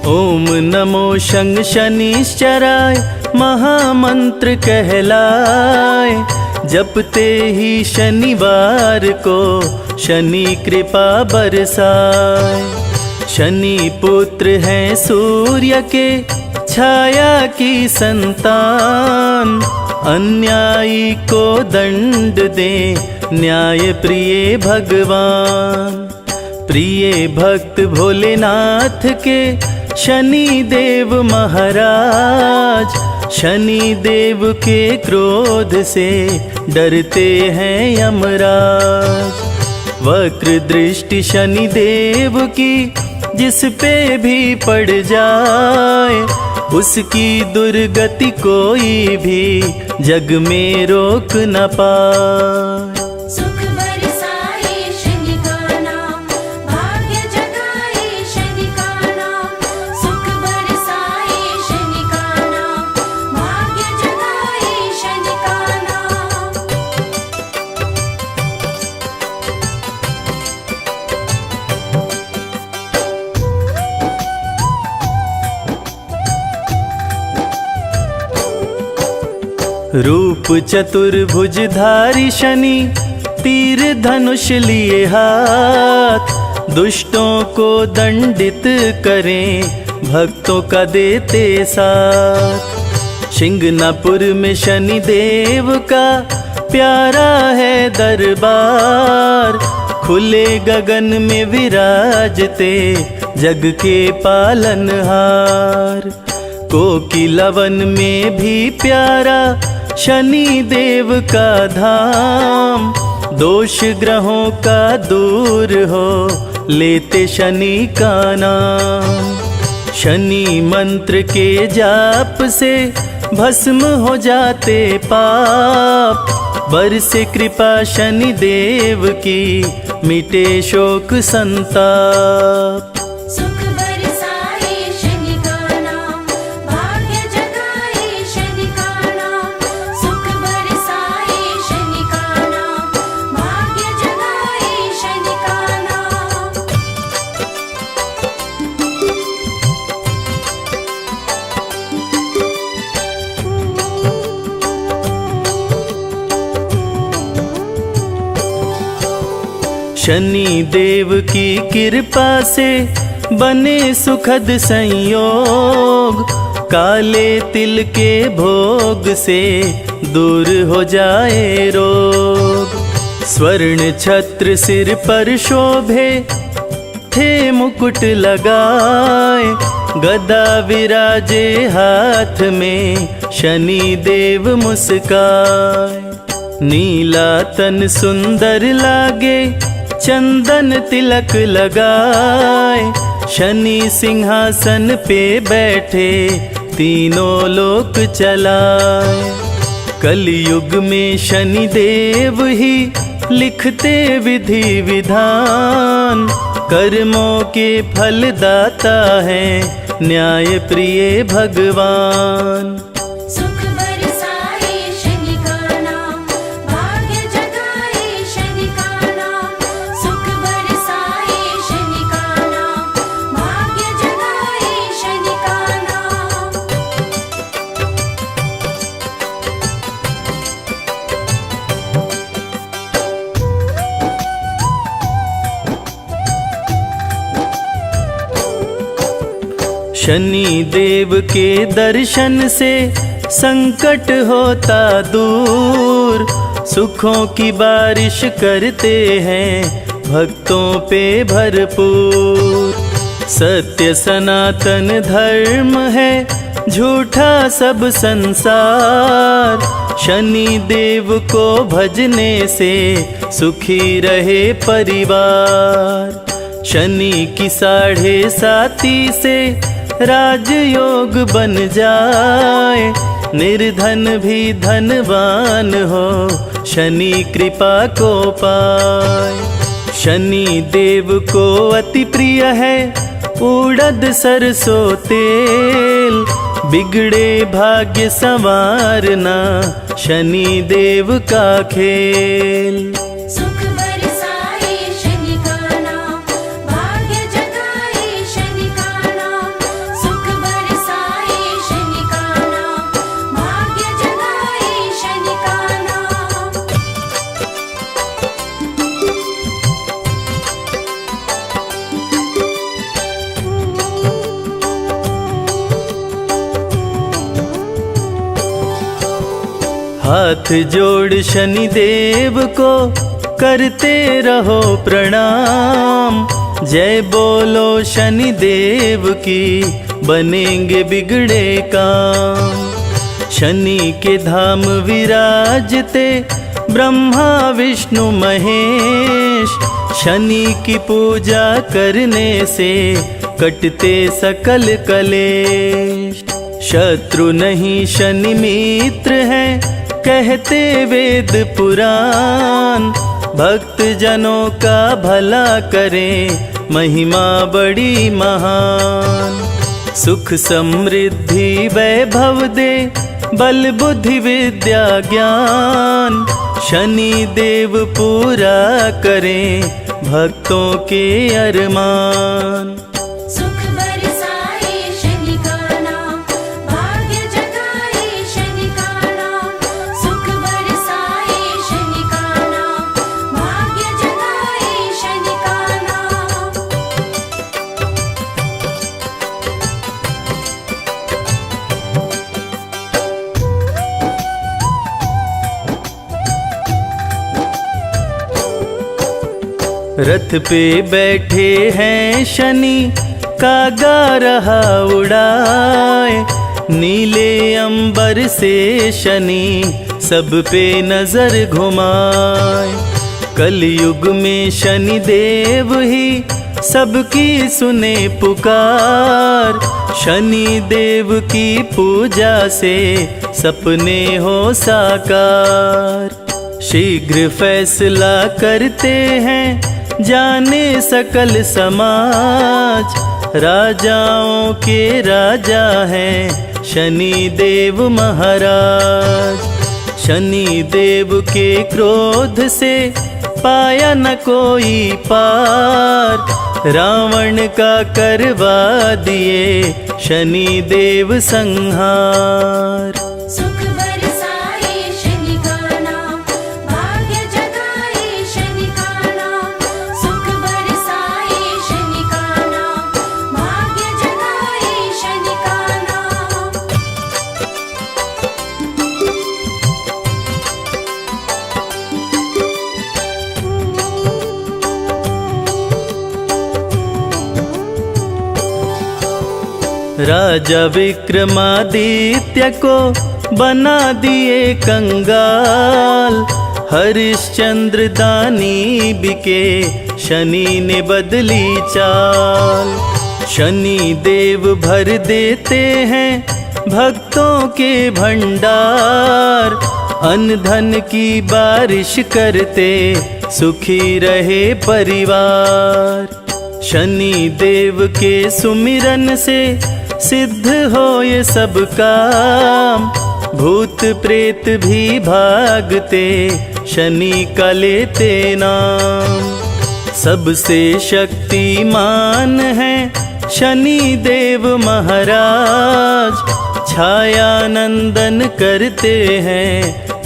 ओम नमो शं शनिश्चराय महामंत्र कहलाए। जपते ही शनिवार को शनि कृपा बरसाए। शनि पुत्र हैं सूर्य के छाया की संतान। अन्यायी को दंड दे न्याय प्रिय भगवान। प्रिय भक्त भोलेनाथ के शनि देव महाराज। शनि देव के क्रोध से डरते हैं यमराज। वक्र दृष्टि शनि देव की जिस पे भी पड़ जाए, उसकी दुर्गति कोई भी जग में रोक न पाए। सुख बरसाए शनि का नाम, भाग्य जगाए शनि का नाम। सुख बरसाए शनि का नाम, भाग्य जगाए शनि का नाम। रूप चतुर्भुजधारी शनि तीर धनुष लिए हाथ। दुष्टों को दंडित करें भक्तों का देते साथ। शिंगनापुर में शनि देव का प्यारा है दरबार। खुले गगन में विराजते जग के पालनहार। कोकिलावन में भी प्यारा शनि देव का धाम। दोष ग्रहों का दूर हो लेते शनि का नाम। शनि मंत्र के जाप से भस्म हो जाते पाप। बरसे कृपा शनि देव की मिटे शोक संताप। सुख बरसाए शनि का नाम, भाग्य जगाए शनि का नाम। सुख बरसाए शनि का नाम, भाग्य जगाए शनि का नाम। शनि देव की कृपा से बने सुखद संयोग। काले तिल के भोग से दूर हो जाए रोग। स्वर्ण छत्र सिर पर शोभे थे मुकुट लगाए। गदा विराजे हाथ में शनि देव मुस्काए। नीला तन सुंदर लागे चंदन तिलक लगाए। शनि सिंहासन पे बैठे तीनों लोक चलाए। कलयुग में शनि देव ही लिखते विधि विधान। कर्मों के फलदाता है न्याय प्रिय भगवान। सुख बरसाए शनि का नाम, भाग्य जगाए शनि का नाम। सुख बरसाए शनि का नाम, भाग्य जगाए शनि का नाम। शनि देव के दर्शन से संकट होता दूर। सुखों की बारिश करते हैं भक्तों पे भरपूर। सत्य सनातन धर्म है झूठा सब संसार। शनि देव को भजने से सुखी रहे परिवार। शनि की 7.5 से राजयोग बन जाए। निर्धन भी धनवान हो शनि कृपा को पाए। शनि देव को अति प्रिय है उड़द सरसों तेल। बिगड़े भाग्य संवारना शनि देव का खेल। सुख बरसाए शनि का नाम, भाग्य जगाए शनि का नाम। हाथ जोड़ शनि देव को करते रहो प्रणाम। जय बोलो शनि देव की, बनेंगे बिगड़े काम। शनि के धाम विराजते ब्रह्मा विष्णु महेश। शनि की पूजा करने से कटते सकल कलेश। शत्रु नहीं शनि मित्र है, कहते वेद पुराण। भक्त जनों का भला करे, महिमा बड़ी महान। सुख समृद्धि वैभव दे, बल बुद्धि विद्या ज्ञान। शनि देव पूरा करें भक्तों के अरमान। सुख बरसाए शनि का नाम, भाग्य जगाए शनि का नाम। सुख बरसाए शनि का नाम, भाग्य जगाए शनि का नाम। रथ पे बैठे हैं शनि, कागा रहा उड़ाए। नीले अंबर से शनि सब पे नजर घुमाए। कलयुग में शनि देव ही सबकी सुने पुकार। शनि देव की पूजा से सपने हो साकार। शीघ्र फैसला करते हैं, जाने सकल समाज। राजाओं के राजा हैं शनि देव महाराज। शनि देव के क्रोध से पाया न कोई पार। रावण का करवा दिए शनि देव संहार। सुख बरसाए शनि का नाम, भाग्य जगाए शनि का नाम। सुख बरसाए शनि का नाम, भाग्य जगाए शनि का नाम। राजा विक्रमादित्य को बना दिए कंगाल। हरिश्चंद्र दानी बिके, शनि ने बदली चाल। शनि देव भर देते हैं भक्तों के भंडार। अन्न धन की बारिश करते, सुखी रहे परिवार। शनि देव के सुमिरन से सिद्ध हो ये सब काम। भूत प्रेत भी भागते, शनि का लेते नाम। सबसे शक्तिमान है शनि देव महाराज। छाया नंदन करते हैं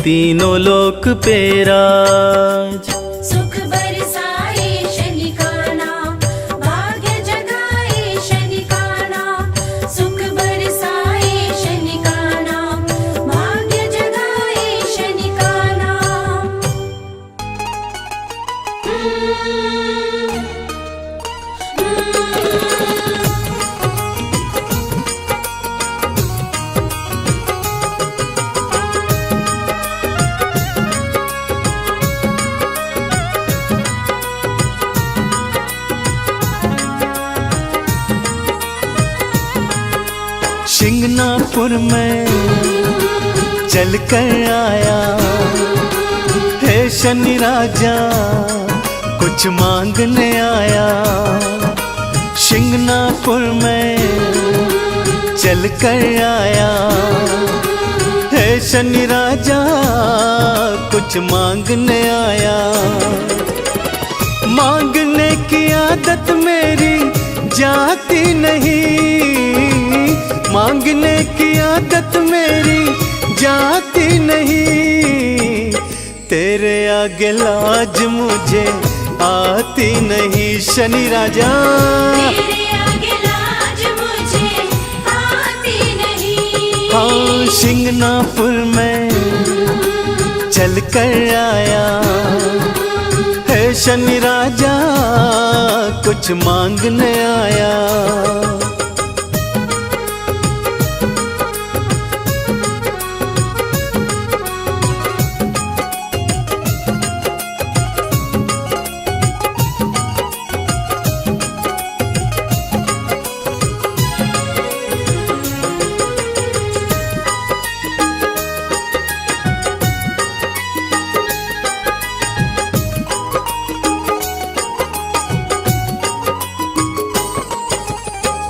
तीनों लोक पे राज। सुख बरसाए शनि का नाम, भाग्य जगाए शनि का नाम। सुख बरसाए शनि का नाम, भाग्य जगाए शनि का नाम। शिंगनापुर में चल कर आया है शनि राजा, कुछ मांगने आया। शिंगनापुर में चल कर आया है शनि राजा, कुछ मांगने आया। मांगने की आदत मेरी जाती नहीं, मांगने की आदत मेरी जाती नहीं। तेरे आगे लाज मुझे आती नहीं शनि राजा, तेरे आगे लाज मुझे आती नहीं। हाँ शिंगनापुर में चल कर आया है शनि राजा कुछ मांगने आया।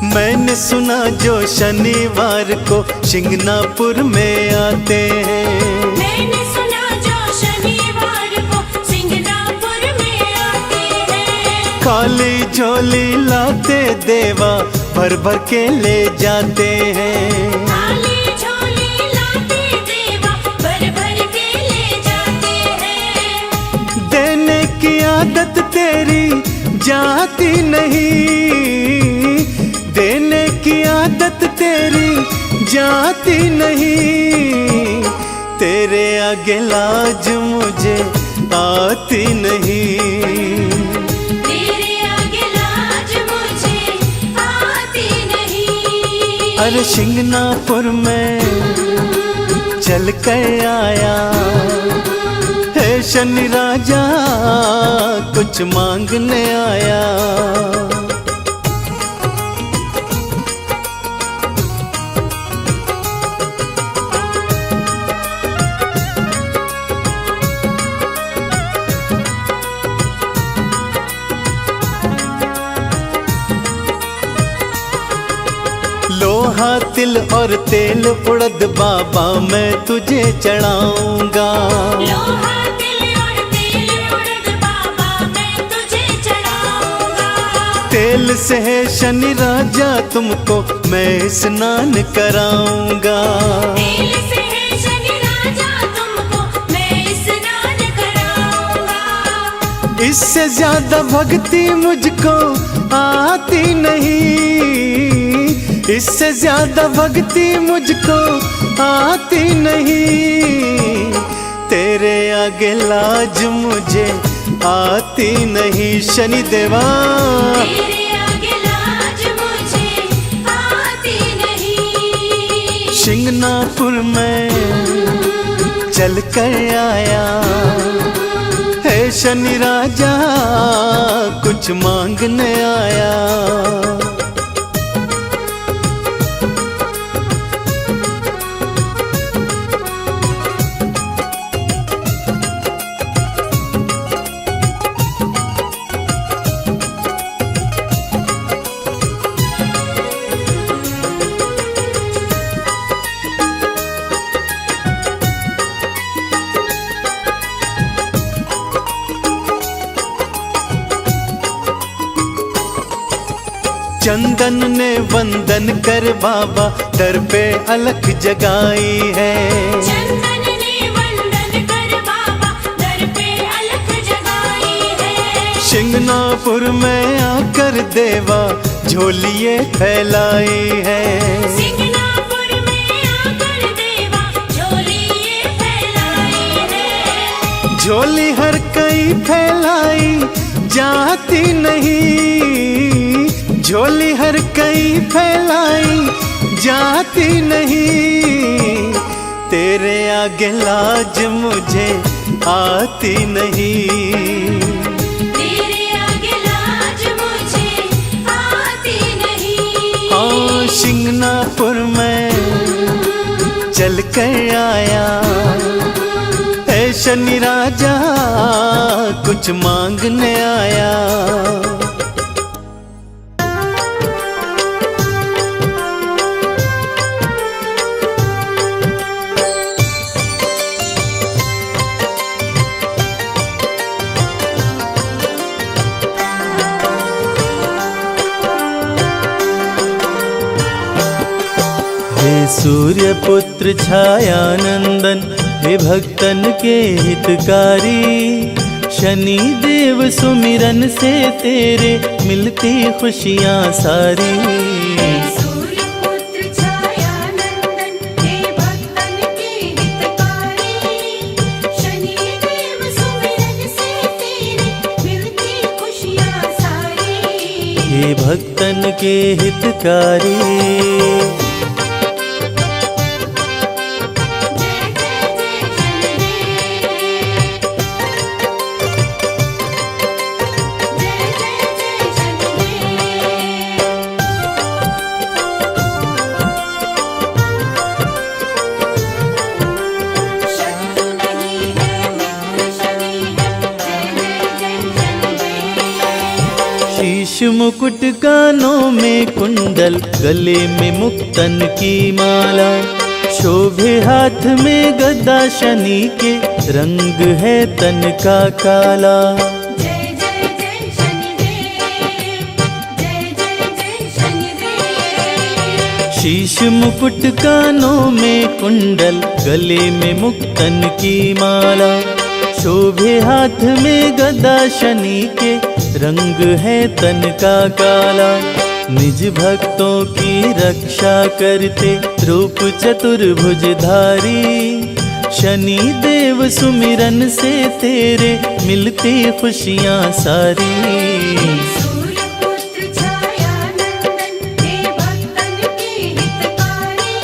मैंने सुना जो शनिवार को शिंगनापुर में आते हैं। मैंने सुना जो शनिवार को सिंगनापुर में आते हैं। खाली झोली लाते देवा भर भर के ले जाते हैं। खाली झोली लाते देवा भर भर के ले जाते हैं। देने की आदत तेरी जाती नहीं, देने की आदत तेरी जाती नहीं। तेरे आगे लाज मुझे आती नहीं। तेरे आगे लाज मुझे आती नहीं। अरे शिंगनापुर में चल कर आया है शनि राजा कुछ मांगने आया। लोहा तिल और तेल उड़द बाबा मैं तुझे चढ़ाऊंगा। लोहा तिल और तेल उड़द बाबा मैं तुझे चढ़ाऊंगा। तेल से है शनि राजा तुमको मैं स्नान कराऊंगा। तेल से है शनि राजा तुमको मैं स्नान कराऊंगा। इससे ज्यादा भक्ति मुझको आती नहीं, इससे ज्यादा भक्ति मुझको आती नहीं। तेरे आगे लाज मुझे आती नहीं शनि देवा। तेरे आगे लाज मुझे आती नहीं। शिंगनापुर में चल कर आया है शनि राजा कुछ मांगने आया। चंदन ने वंदन कर बाबा दर पे अलख जगाई है। चंदन ने वंदन कर बाबा दर पे अलख जगाई है। शिंगनापुर में आकर देवा झोलिए फैलाई है। सिंगनापुर में आकर देवा झोलिए फैलाई है। झोली हर कई फैलाई जाती नहीं, झोली हर कई फैलाई जाती नहीं। तेरे आगे लाज मुझे आती नहीं। तेरे आगे लाज मुझे आती नहीं। हाँ शिंगनापुर में चल कर आया है शनि राजा कुछ मांगने आया। हे सूर्य पुत्र छायानंदन हे भक्तन के हितकारी। शनि देव सुमिरन से तेरे मिलती खुशियाँ सारी। सूर्य पुत्र छायानंदन हे भक्तन के हितकारी। के हितकारी। शीश मुकुट कानों में कुंडल, गले में मुक्तन की माला, शोभे हाथ में गदा शनि के, रंग है तन का काला। जय जय जय शनिदेव, जय जय जय शनिदेव। शीश मुकुट कानों में कुंडल, गले में मुक्तन की माला, शोभे हाथ में गदा शनि के, रंग है तन का काला। निज भक्तों की रक्षा करते, रूप चतुर्भुजधारी, शनि देव सुमिरन से तेरे मिलती खुशियाँ सारी। सूर्य पुत्र छाया नंदन, हे भक्तन के हितकारी,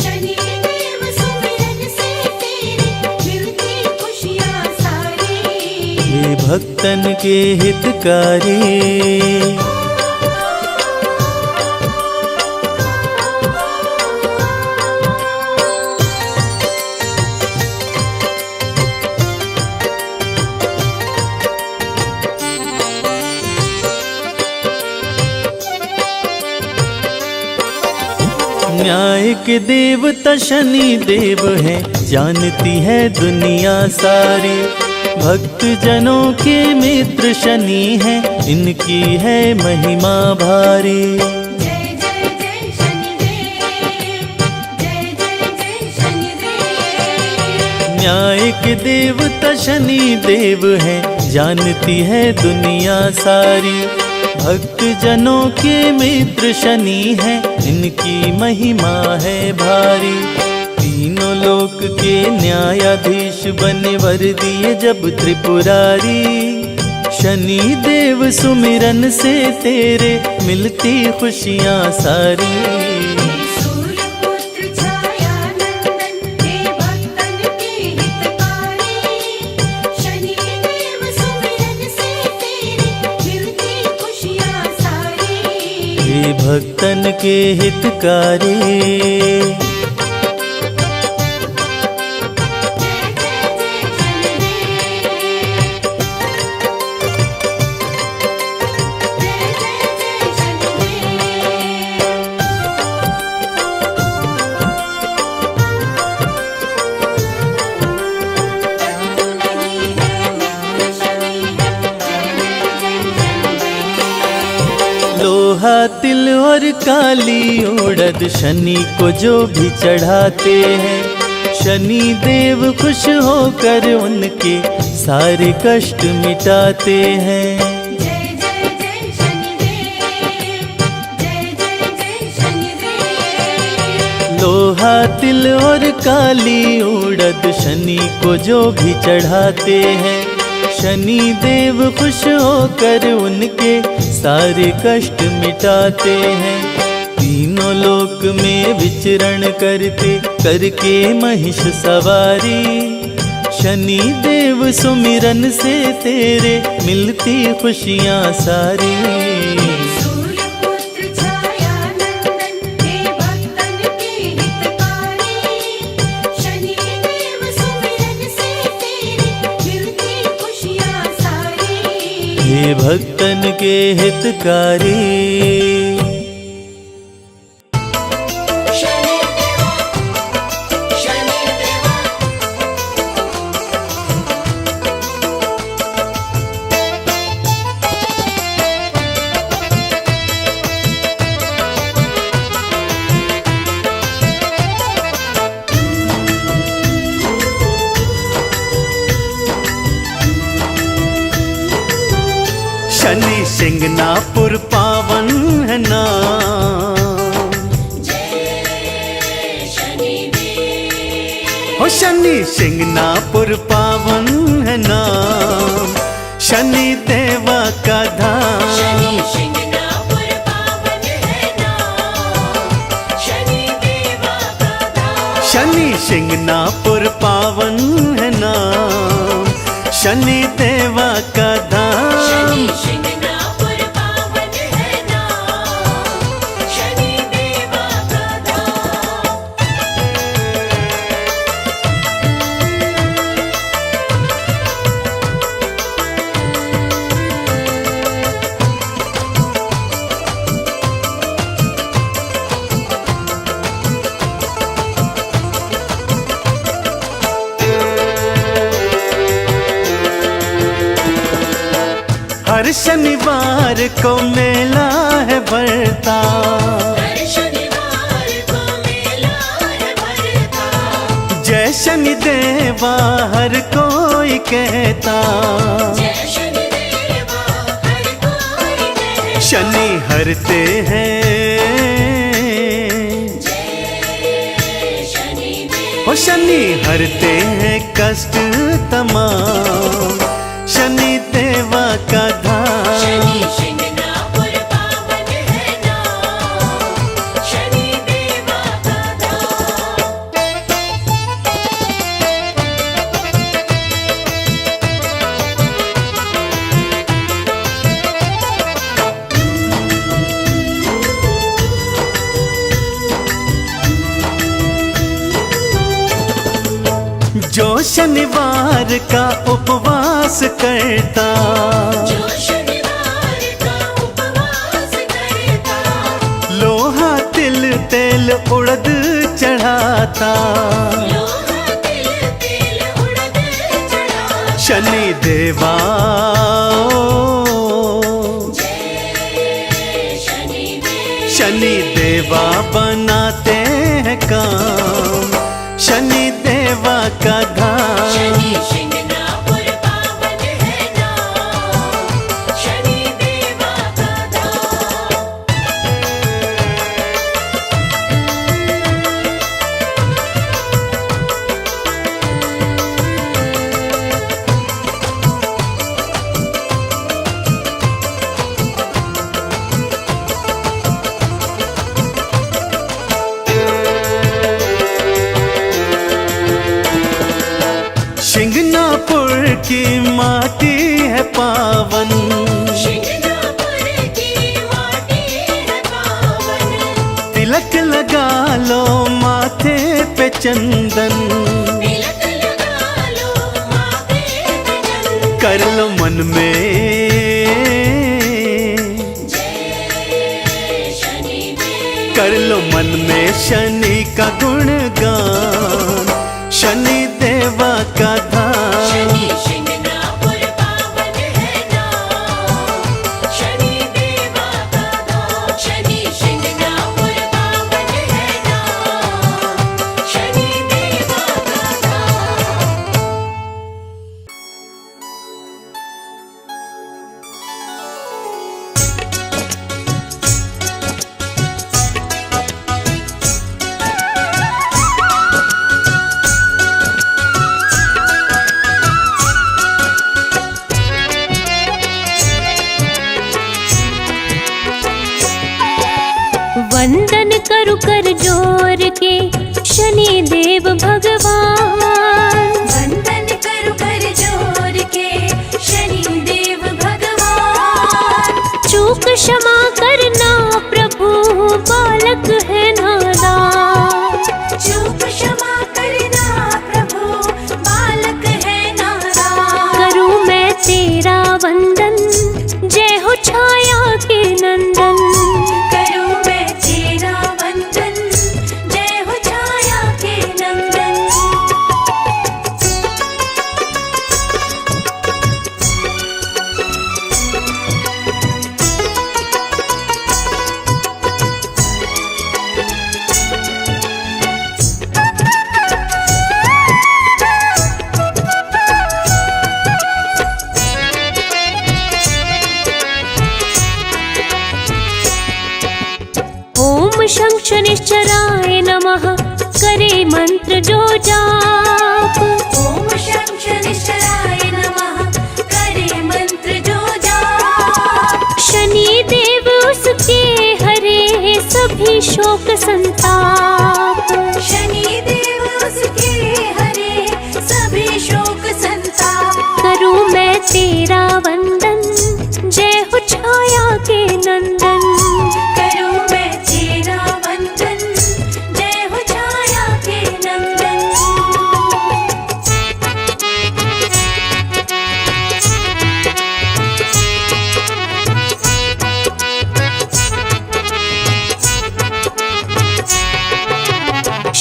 शनि देव सुमिरन से तेरे मिलती खुशियाँ सारी। हे भक्तन के हितकारी। न्याय के देवता शनि देव हैं, जानती है दुनिया सारी। भक्त जनों के मित्र शनि हैं, इनकी है महिमा भारी। जय जय जय शनिदेव, जय जय जय शनिदेव। न्याय के देवता शनि देव हैं, जानती है दुनिया सारी। भक्त जनों के मित्र शनि हैं, इनकी महिमा है भारी। तीनों लोक के न्यायाधीश बने वर दिए जब त्रिपुरारी, शनि देव सुमिरन से तेरे मिलती खुशियाँ सारी। सूर्य पुत्र छाया नंदन, हे भक्तन के हितकारी, शनि देव सुमिरन से तेरे मिलती खुशियाँ सारी। हे भक्तन के हितकारी। लोहा तिल और काली उड़द शनि को जो भी चढ़ाते हैं, शनि देव खुश होकर उनके सारे कष्ट मिटाते हैं। जय जय जय शनिदेव, जय जय जय शनिदेव। लोहा तिल और काली उड़द शनि को जो भी चढ़ाते हैं, शनि देव खुश होकर उनके सारे कष्ट मिटाते हैं। तीनों लोक में विचरण करते करके महिष सवारी, शनि देव सुमिरन से तेरे मिलती खुशियाँ सारी। सूर्य पुत्र छाया नंदन, हे भक्तन के हितकारी, शनि देव सुमिरन से तेरे मिलती खुशियाँ सारी। हे भक्तन के हितकारी। शनि सिंगनापुर पावन है नाम, जय शनिदेव। हो शनि सिंगनापुर पावन है नाम, शनि देवा का धाम। शनि सिंगनापुर पावन शनि शिंगनापुर पावन है नाम, शनि देवा का धाम। शनि शिंगनापुर पावन है नाम, शनि देवा का धाम। हर शनिवार को मेला है भरता, हर शनिवार को मेला है भरता। जय शनि देवा हर कोई कहता। जय शनि देवा हर कोई कहता। शनि हरते हैं, जय शनि देवा। ओ शनि हरते हैं कष्ट तमाम, शनि देवा का धाम। शनि शिंगनापुर पावन है नाम, शनि देवा का धाम। जो शनिवार का उपवास करता, जो शनिवार का उपवास करता। लोहा तिल तेल उड़द चढ़ाता। लोहा तिल तिल उड़द चढ़ाता। शनि देवा जय शनि देवा। शनि देवा बनाते हैं काम, शनि देवा का धाम। शनि शिंगनापुर पावन है नाम, शनि देवा का धाम। शिंगनापुर की माटी है पावन, शिंगनापुर की माटी है पावन। तिलक लगा लो माथे पे चंदन, तिलक लगा लो माथे पे चंदन। कर लो मन में, जय शनि देवा। कर लो मन में शनि का गुणगान, शनि देवा का धाम। शनि शिंगनापुर पावन है नाम, शनि देवा का धाम। शनि शिंगनापुर पावन है नाम, शनि देवा का धाम। वंदन करु कर जोर के शनि देव भगवान। वंदन करु कर जोर के शनि देव भगवान। चूक क्षमा करना प्रभु बालक है नादान। चूक क्षमा करना प्रभु बालक है नादान। करूँ मैं तेरा वंदन, जय हो छाया के नंदन। करूँ मैं तेरा वंदन, जय हो छाया के नंदन। ओम शं शनिश्चराय नमः, करे मंत्र जो जाप। ओम शं शनिश्चराय नमः, करे मंत्र जो जाप। शनि देव उसके हरे सभी शोक संताप। शनि देव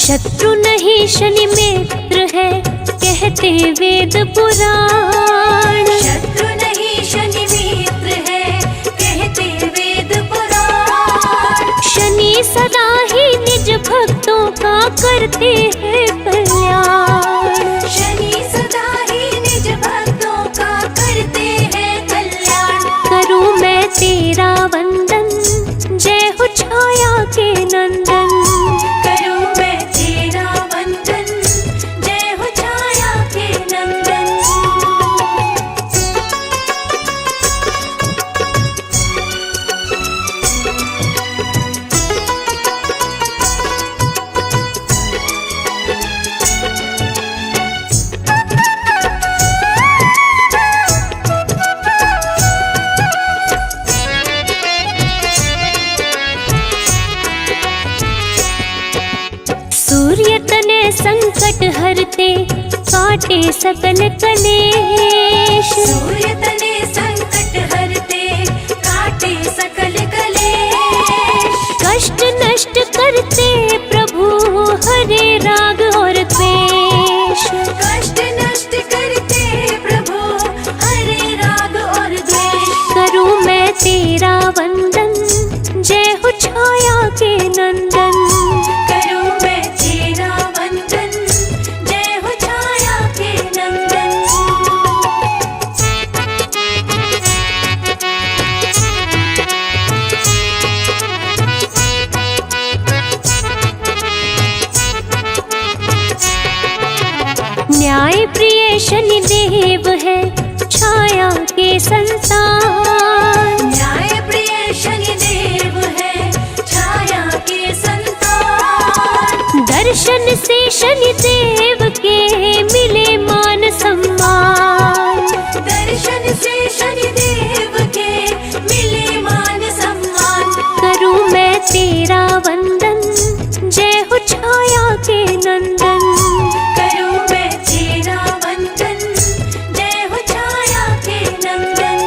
शत्रु नहीं शनि मित्र है, कहते वेद पुराण। शत्रु नहीं शनि मित्र है, कहते वेद पुराण। शनि सदा ही निज भक्तों का करते हैं कल्याण। शनि सदा ही निज भक्तों का करते हैं कल्याण। करूं मैं तेरा वंदन, जय हो छाया के नंदन। करूं मैं तेरा वंदन, जय हो छाया के नंदन। सूर्य तने संकट हरते, काटे सकल कलेश। सूर्य तने संकट हरते, काटे सकल कलेश। कष्ट नष्ट करते प्रभु, हरे राग और द्वेष। कष्ट नष्ट करते प्रभु, हरे राग और द्वेष। करूं मैं तेरा वंदन, जय हो छाया के नंदन। करूं मैं तेरा वंदन, जय हो छाया के नंदन। न्याय प्रिय शनि देव है, छाया के संतान। न्याय प्रिय शनि देव है, छाया के संतान। दर्शन से शनि देव के मिले मान सम्मान। दर्शन से शनि देव के मिले मान सम्मान। करूं मैं तेरा वंदन, जय हो छाया के नंदन। करूं मैं तेरा वंदन, जय हो छाया के नंदन।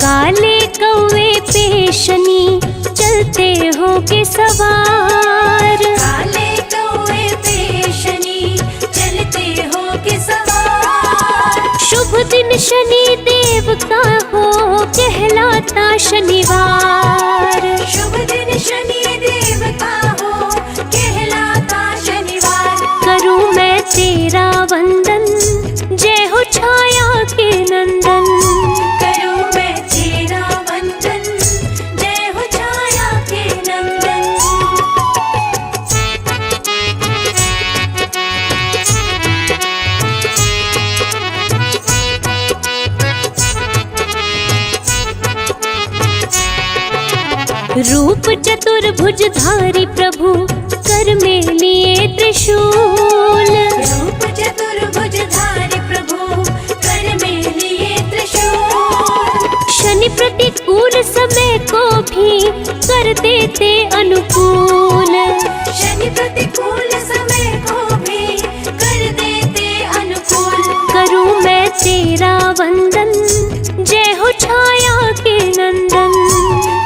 काले कौवे पे शनि, चलते हो के सवार। काले कौवे पे शनि, चलते हो के सवार। शुभ दिन शनि देव का हो, कहलाता शनिवार। शुभ दिन शनि देव का हो, कहलाता शनिवार। करूं मैं तेरा वंदन, जय हो छाया के नंदन। करूं मैं तेरा वंदन, जय हो छाया के नंदन। रूप चतुर्भुजधारी प्रभु, कर में लिए त्रिशूल। रूप चतुर्भुजधारी प्रभु, कर में लिए त्रिशूल। शनि प्रतिकूल समय को भी कर देते अनुकूल। शनि प्रतिकूल समय को भी कर देते अनुकूल। करूं मैं तेरा वंदन, जय हो छाया के नंदन।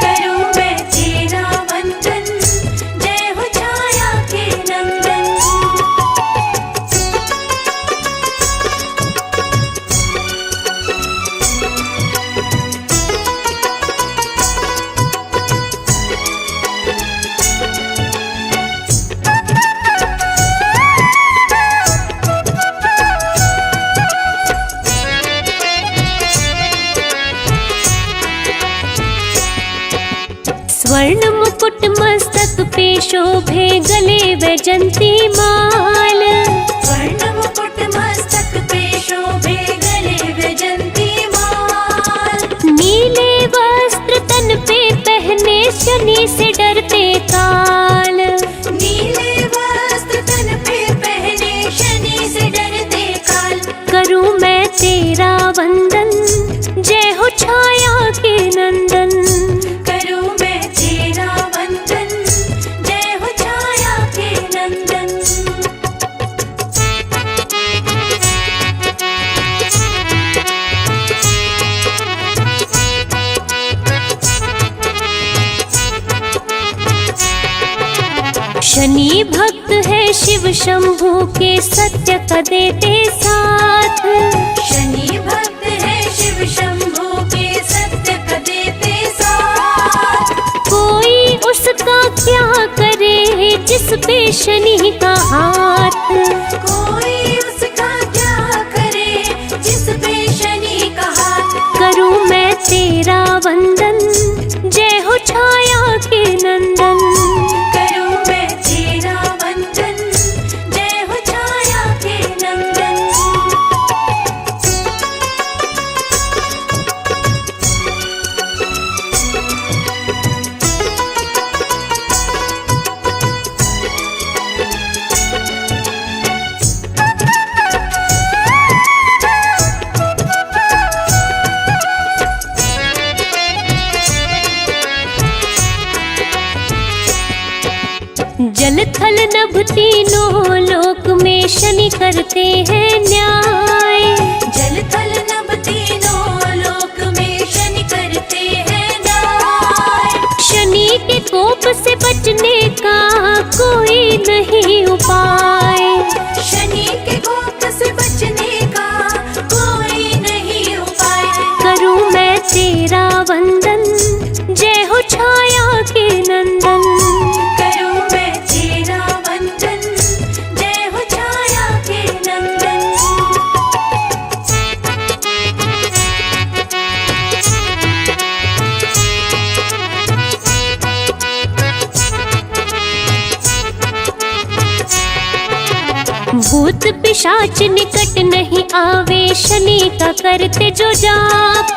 करूं मैं तेरा वंदन, जय हो छाया के नंदन। स्वर्ण मुकुट मस्तक पे शोभे, गले वैजंती माल। स्वर्ण मुकुट मस्तक पे शोभे, गले वैजंती माल। नीले वस्त्र तन पे पहने, शनि से डरते काल। नीले वस्त्र तन पे पहने, शनि से डरते काल। करूं मैं तेरा शनि भक्त है शिव शंभू के, सत्य का देते साथ। शनि भक्त है शिव शंभू के, सत्य का देते साथ। कोई उसका क्या करे जिस पे शनि का हाथ। कोई उसका क्या करे जिस पे शनि का हाथ। करूं मैं तेरा वंदन, जय हो छाया के नंदन। करूं मैं तेरा वंदन, जय हो छाया के नंदन। जल थल नभ तीनों लोक में शनि करते हैं न्याय। जल थल नभ तीनों लोक में शनि करते हैं न्याय। शनि के कोप से बचने का कोई नहीं उपाय। शनि के कोप से बचने का कोई नहीं उपाय। करूं मैं तेरा वंदन, जय हो छाया के नंदन। करूं मैं तेरा वंदन, जय हो छाया के नंदन। भूत पिशाच निकट नहीं आवे, शनि का करते जो जाप।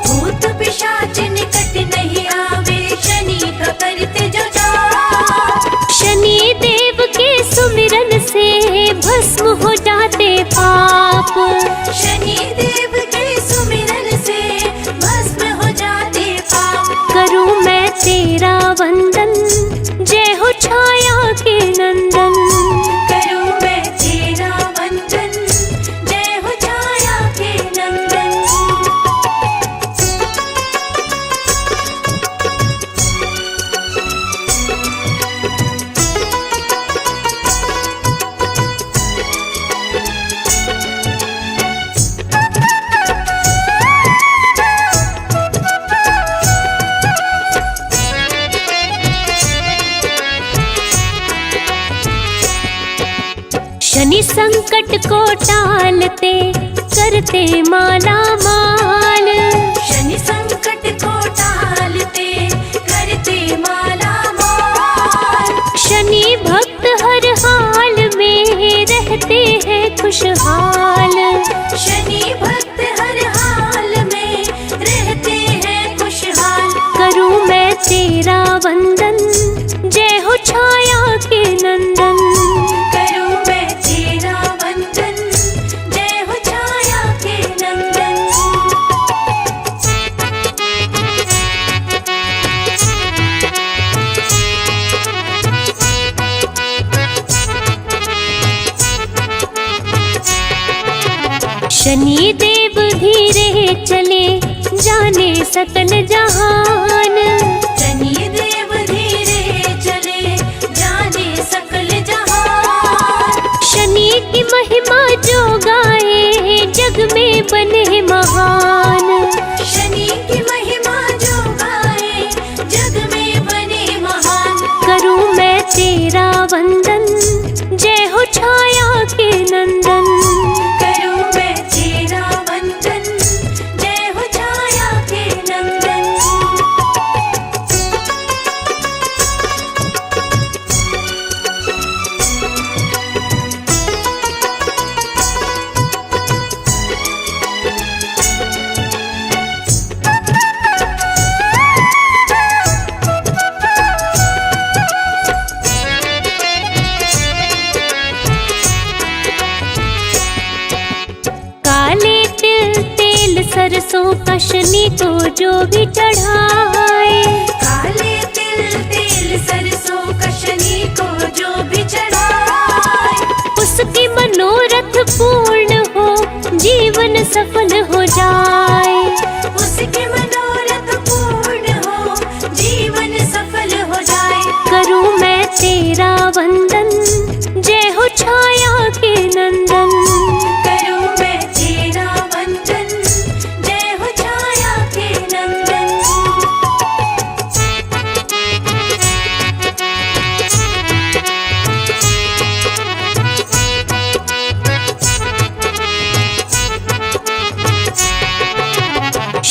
भूत पिशाच निकट नहीं आवे, शनि का करते जो जाप। शनि देव के सुमिरन से भस्म हो जाते पाप। शनि देव के सुमिरन से भस्म हो जाते पाप। करूं मैं तेरा वंदन, जय हो छाया के नंदन। करूं मैं तेरा वंदन, जय हो छाया के नंदन। शनि संकट को टालते, करते माला माल। शनि संकट को टालते, करते माला माल। शनि भक्त हर हाल में रहते हैं खुशहाल। शनि भक्त हर हाल में रहते हैं खुशहाल। करूं मैं तेरा वंदन, जय हो छाया के नंदन। करूं मैं तेरा वंदन, जय हो छाया के नंदन। शनि देव धीरे चले, जाने सकल जहान। शनि देव धीरे चले, जाने सकल जहान। शनि की महिमा जो गाए, जग में बने महान। शनि की महिमा जो गाए, जग में बने महान। करूं मैं तेरा वंदन, जय हो छाया के नंदन। करूं मैं तेरा वंदन, जय हो छाया के नंदन। काले तिल तेल सरसों का शनि को जो भी चढ़ाए। काले तिल तेल सरसों का शनि को जो भी चढ़ाए। उसकी मनोरथ पूर्ण हो, जीवन सफल हो जाए। उसके मनोरथ पूर्ण हो, जीवन सफल हो जाए। करूं मैं तेरा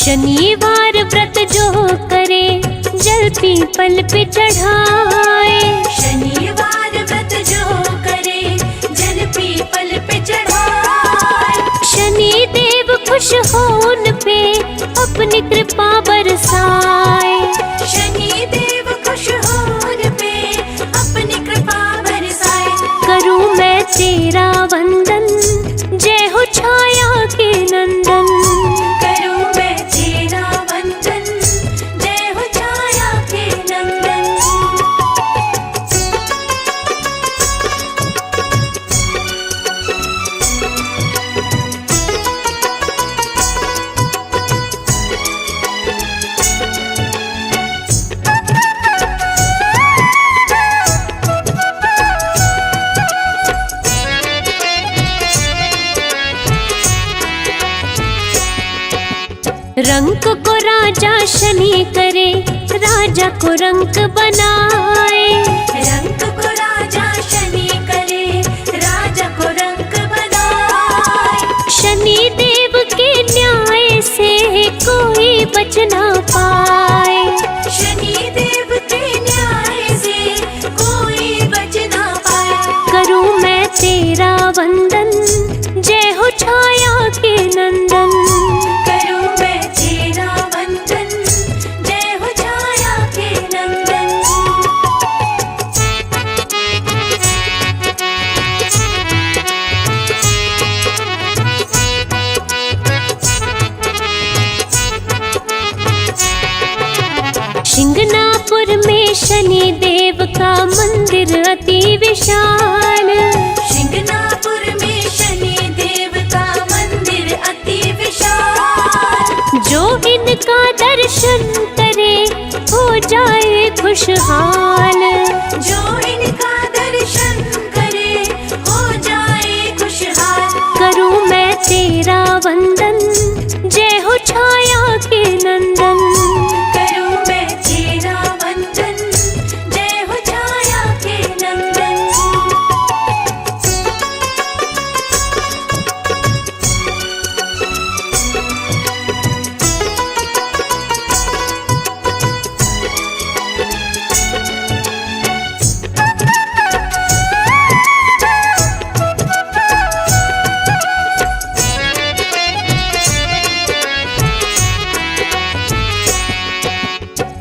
शनिवार व्रत जो करे जल पीपल पे चढ़ाए। शनिवार व्रत जो करे जल पीपल पे चढ़ाए। शनि देव खुश हो उन पे अपनी कृपा बरसाए। शनि देव खुश हो उन पे अपनी कृपा बरसाए। करूं मैं तेरा वंदन, जय हो छाया के नंदन। करूं मैं तेरा वंदन, जय हो छाया के नंदन। रंक को राजा शनि करे, राजा को रंक बनाए। रंक को राजा शनि करे, राजा को रंक बनाए। शनि देव के न्याय से कोई बच ना पाए। शनि देव के न्याय से कोई बच ना पाए। करूं मैं तेरा वंदन, जय हो छाया के नंदन। करूं मैं तेरा वंदन, जय हो छाया के नंदन। शिंगनापुर में शनि देव का मंदिर अति विशाल। शिंगनापुर में शनि देव का मंदिर अति विशाल। जो इनका दर्शन करे हो जाए खुशहाल। जो इनका दर्शन करे हो जाए खुशहाल। करूं मैं तेरा वंदन, जय हो छाया के नंदन। करूं मैं तेरा वंदन, जय हो छाया के नंदन।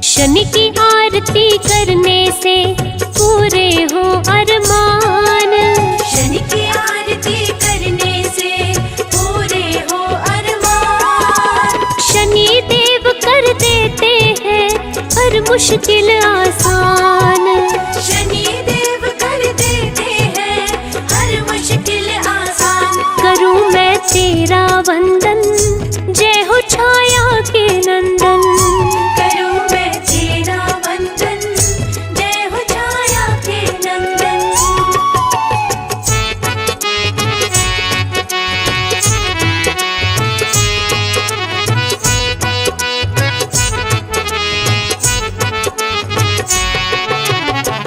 शनि की आरती करने से पूरे हो अरमान। शनि की आरती करने से पूरे हो अरमान। शनि देव कर देते हैं हर मुश्किल आसान। शनि देव कर देते हैं हर मुश्किल आसान। करूं मैं तेरा वंदन, जय हो छाया के नंदन। करूं मैं तेरा वंदन, जय हो छाया के नंदन।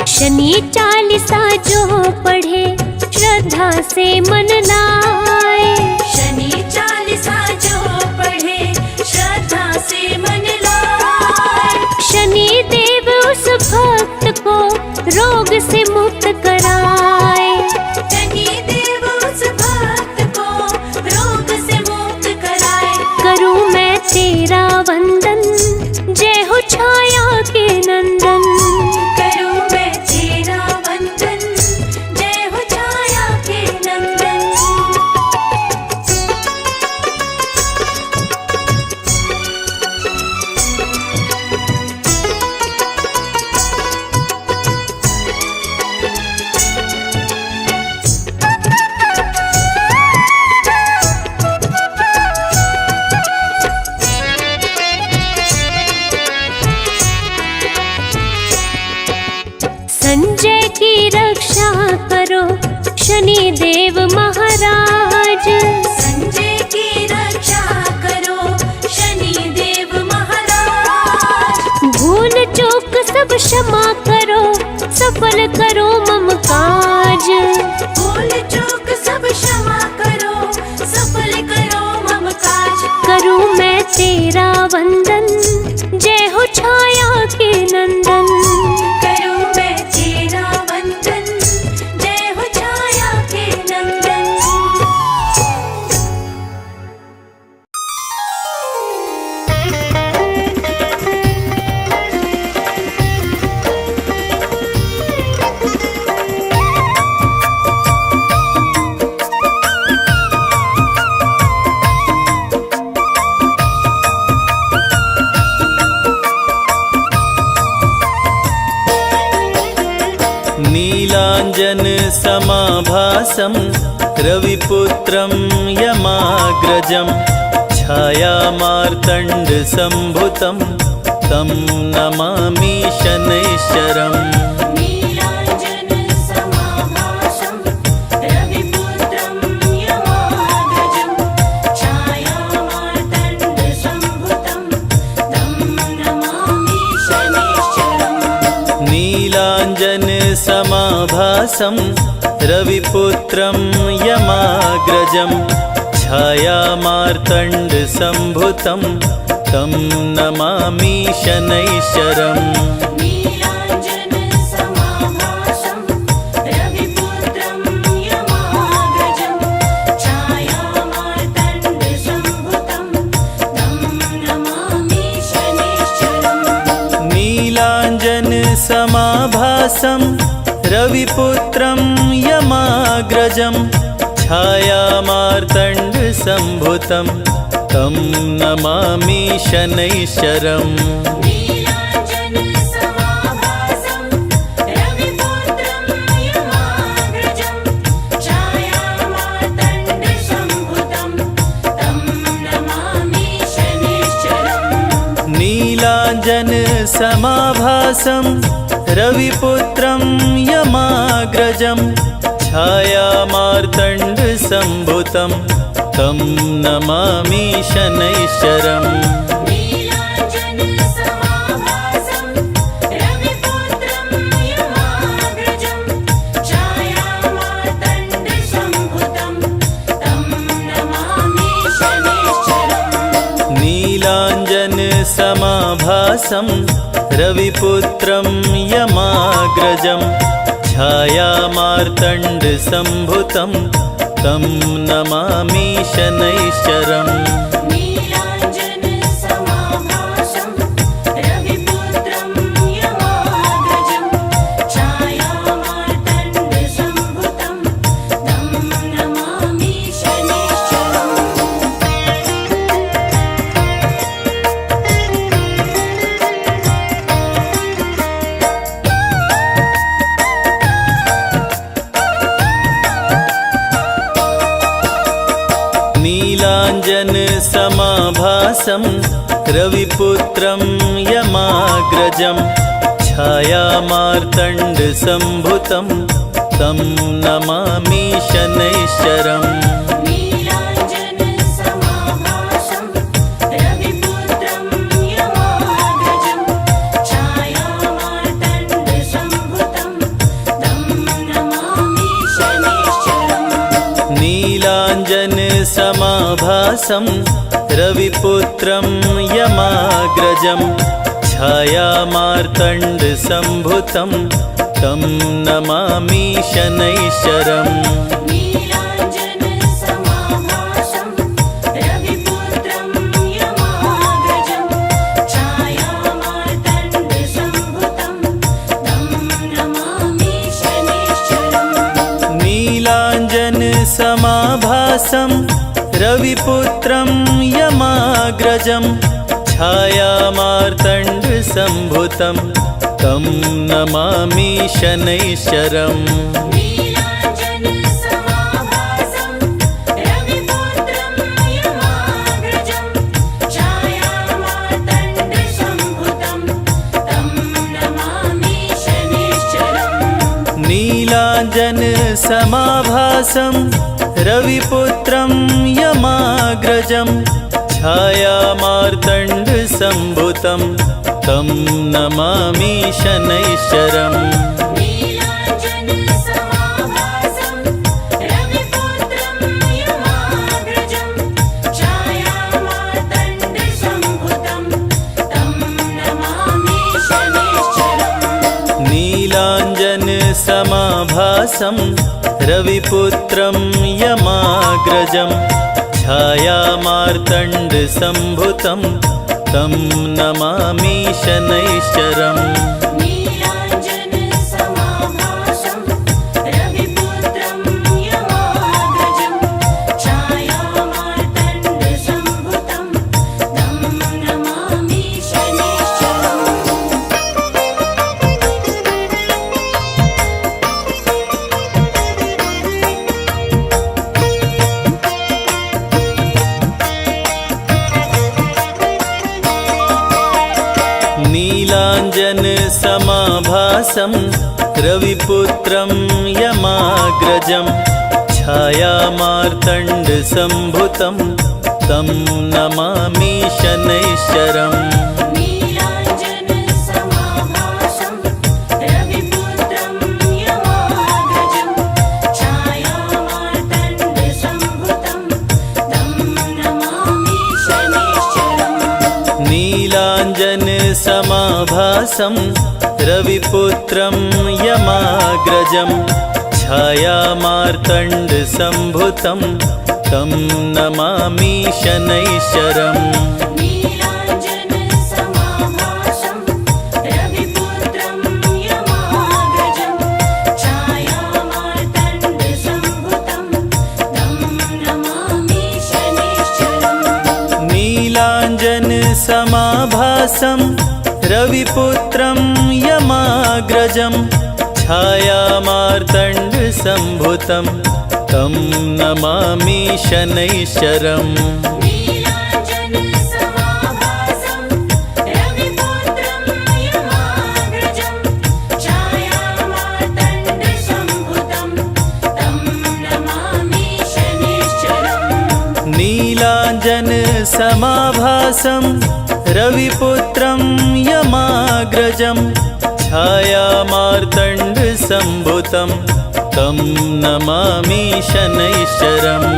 शनि चालीसा जो पढ़े श्रद्धा से मन लाए। शनि चालीसा जो पढ़े श्रद्धा से मन लाए। शनि देव उस भक्त को रोग से मुक्त कराए। शनि देव उस भक्त को रोग से मुक्त कराए। करूं मैं तेरा वंदन, जय हो छाया के नंदन। करूं मैं तेरा वंदन, जय हो छाया के नंदन। संजय की रक्षा करो शनि देव महाराज। संजय की रक्षा करो शनि देव महाराज। भूल चूक सब क्षमा करो, सफल करो मम काज। भूल चूक सब क्षमा करो, सफल करो मम काज। करूं मैं तेरा नीलाञ्जनसमाभासं रविपुत्रं यमाग्रजं छायामार्तण्डसम्भुतं तं नमामि शनैश्चरम्। नीलाञ्जनसमाभासं रविपुत्रं यमाग्रजं छायामार्तण्डसम्भुतं तं नमामि शनैश्चरम्। नीलाञ्जनसमाभासं रविपुत्रं यमाग्रजं छायामार्तण्डसम्भुतं तं नमामि शनैश्चरम्। नीलाञ्जनसमाभासं रविपुत्रं यमाग्रजं छायामार्तण्डसम्भुतं तं नमामि शनैश्चरम्। नीलाञ्जनसमाभासं रविपुत्रं यमाग्रजं छायामार्तण्डसम्भुतं तं नमामि शनैश्चरम्। नीलाञ्जनसमाभासं रविपुत्रं यमाग्रजं छायामार्तण्डसम्भुतं तं नमामि शनैश्चरम्। नीलाञ्जनसमाभासं रविपुत्रं यमाग्रजं छायामार्तण्डसम्भुतं तं नमामि शनैश्चरम्। नीलाञ्जनसमाभासं रविपुत्रं यमाग्रजं छायामार्तण्डसम्भुतं तं नमामि शनैश्चरम्। नीलाञ्जनसमाभासं रविपुत्रं यमाग्रजं छायामार्तण्डसम्भुतं तं नमामि शनैश्चरम्। नीलाञ्जनसमाभासं रविपुत्रं यमाग्रजं छायामार्तण्डसम्भुतं तं नमामि शनैश्चरम्। नीलाञ्जनसमाभासं रविपुत्रं यमाग्रजं छायामार्तण्डसम्भुतं तं नमामि शनैश्चरम्। नीलाञ्जनसमाभासं रविपुत्रं यमाग्रजं छायामार्तण्डसम्भुतं तं नमामि शनैश्चरम्। नीलाञ्जनसमाभासं रविपुत्रं यमाग्रजं छायामार्तण्डसम्भुतं तं नमामि शनैश्चरम्। नीलाञ्जनसमाभासं रविपुत्रं यमाग्रजं छायामार्तण्डसम्भुतं तं नमामि शनैश्चरम्। नीलाञ्जनसमाभासं रविपुत्रं यमाग्रजं छायामार्तण्डसम्भुतं तं नमामि शनैश्चरम्। नीलाञ्जनसमाभासं रविपुत्रं यमाग्रजं छायामार्तण्डसम्भुतं तं नमामि शनैश्चरम्। नीलाञ्जनसमाभासं रविपुत्रं यमाग्रजं छायामार्तण्डसम्भुतं तं नमामि शनैश्चरम्। नीलाञ्जनसमाभासं रविपुत्रं यमाग्रजं छायामार्तण्डसम्भुतं तं नमामि शनैश्चरम्। नीलाञ्जनसमाभासं रविपुत्रं यमाग्रजं छायामार्तण्डसम्भुतं तं नमामि शनैश्चरम्। नीलाञ्जनसमाभासं रविपुत्रं यमाग्रजं छायामार्तण्डसम्भुतं तं नमामि शनैश्चरम्। नीलाञ्जन समाभासं रविपुत्रं यमाग्रजं छायामार्तण्डसम्भुतं तं नमामि शनैश्चरम् नीलाञ्जन समाभासं रविपुत्रं यमाग्रजं छायामार्तण्डसम्भुतं तं नमामि शनैश्चरम् नीलाञ्जन समाभासं रविपुत्रं यमाग्रजं छायामार्तण्डसम्भुतं तं नमामि शनैश्चरम् नीलाञ्जन समाभासं रविपुत्रं यमाग्रजं छायामार्तण्डसम्भुतं तं नमामि शनैश्चरम् नीलाञ्जन समाभासं रविपुत्रं यमाग्रजं छायामार्तण्डसम्भुतं तं नमामि शनैश्चरम् नीलाञ्जन समाभासं रविपुत्रं यमाग्रजं छायामार्तण्डसम्भुतं तं नमामि शनैश्चरम् नीलाञ्जन समाभासं रविपुत्रं यमाग्रजं छायामार्तण्डसम्भुतं तं नमामि शनैश्चरम्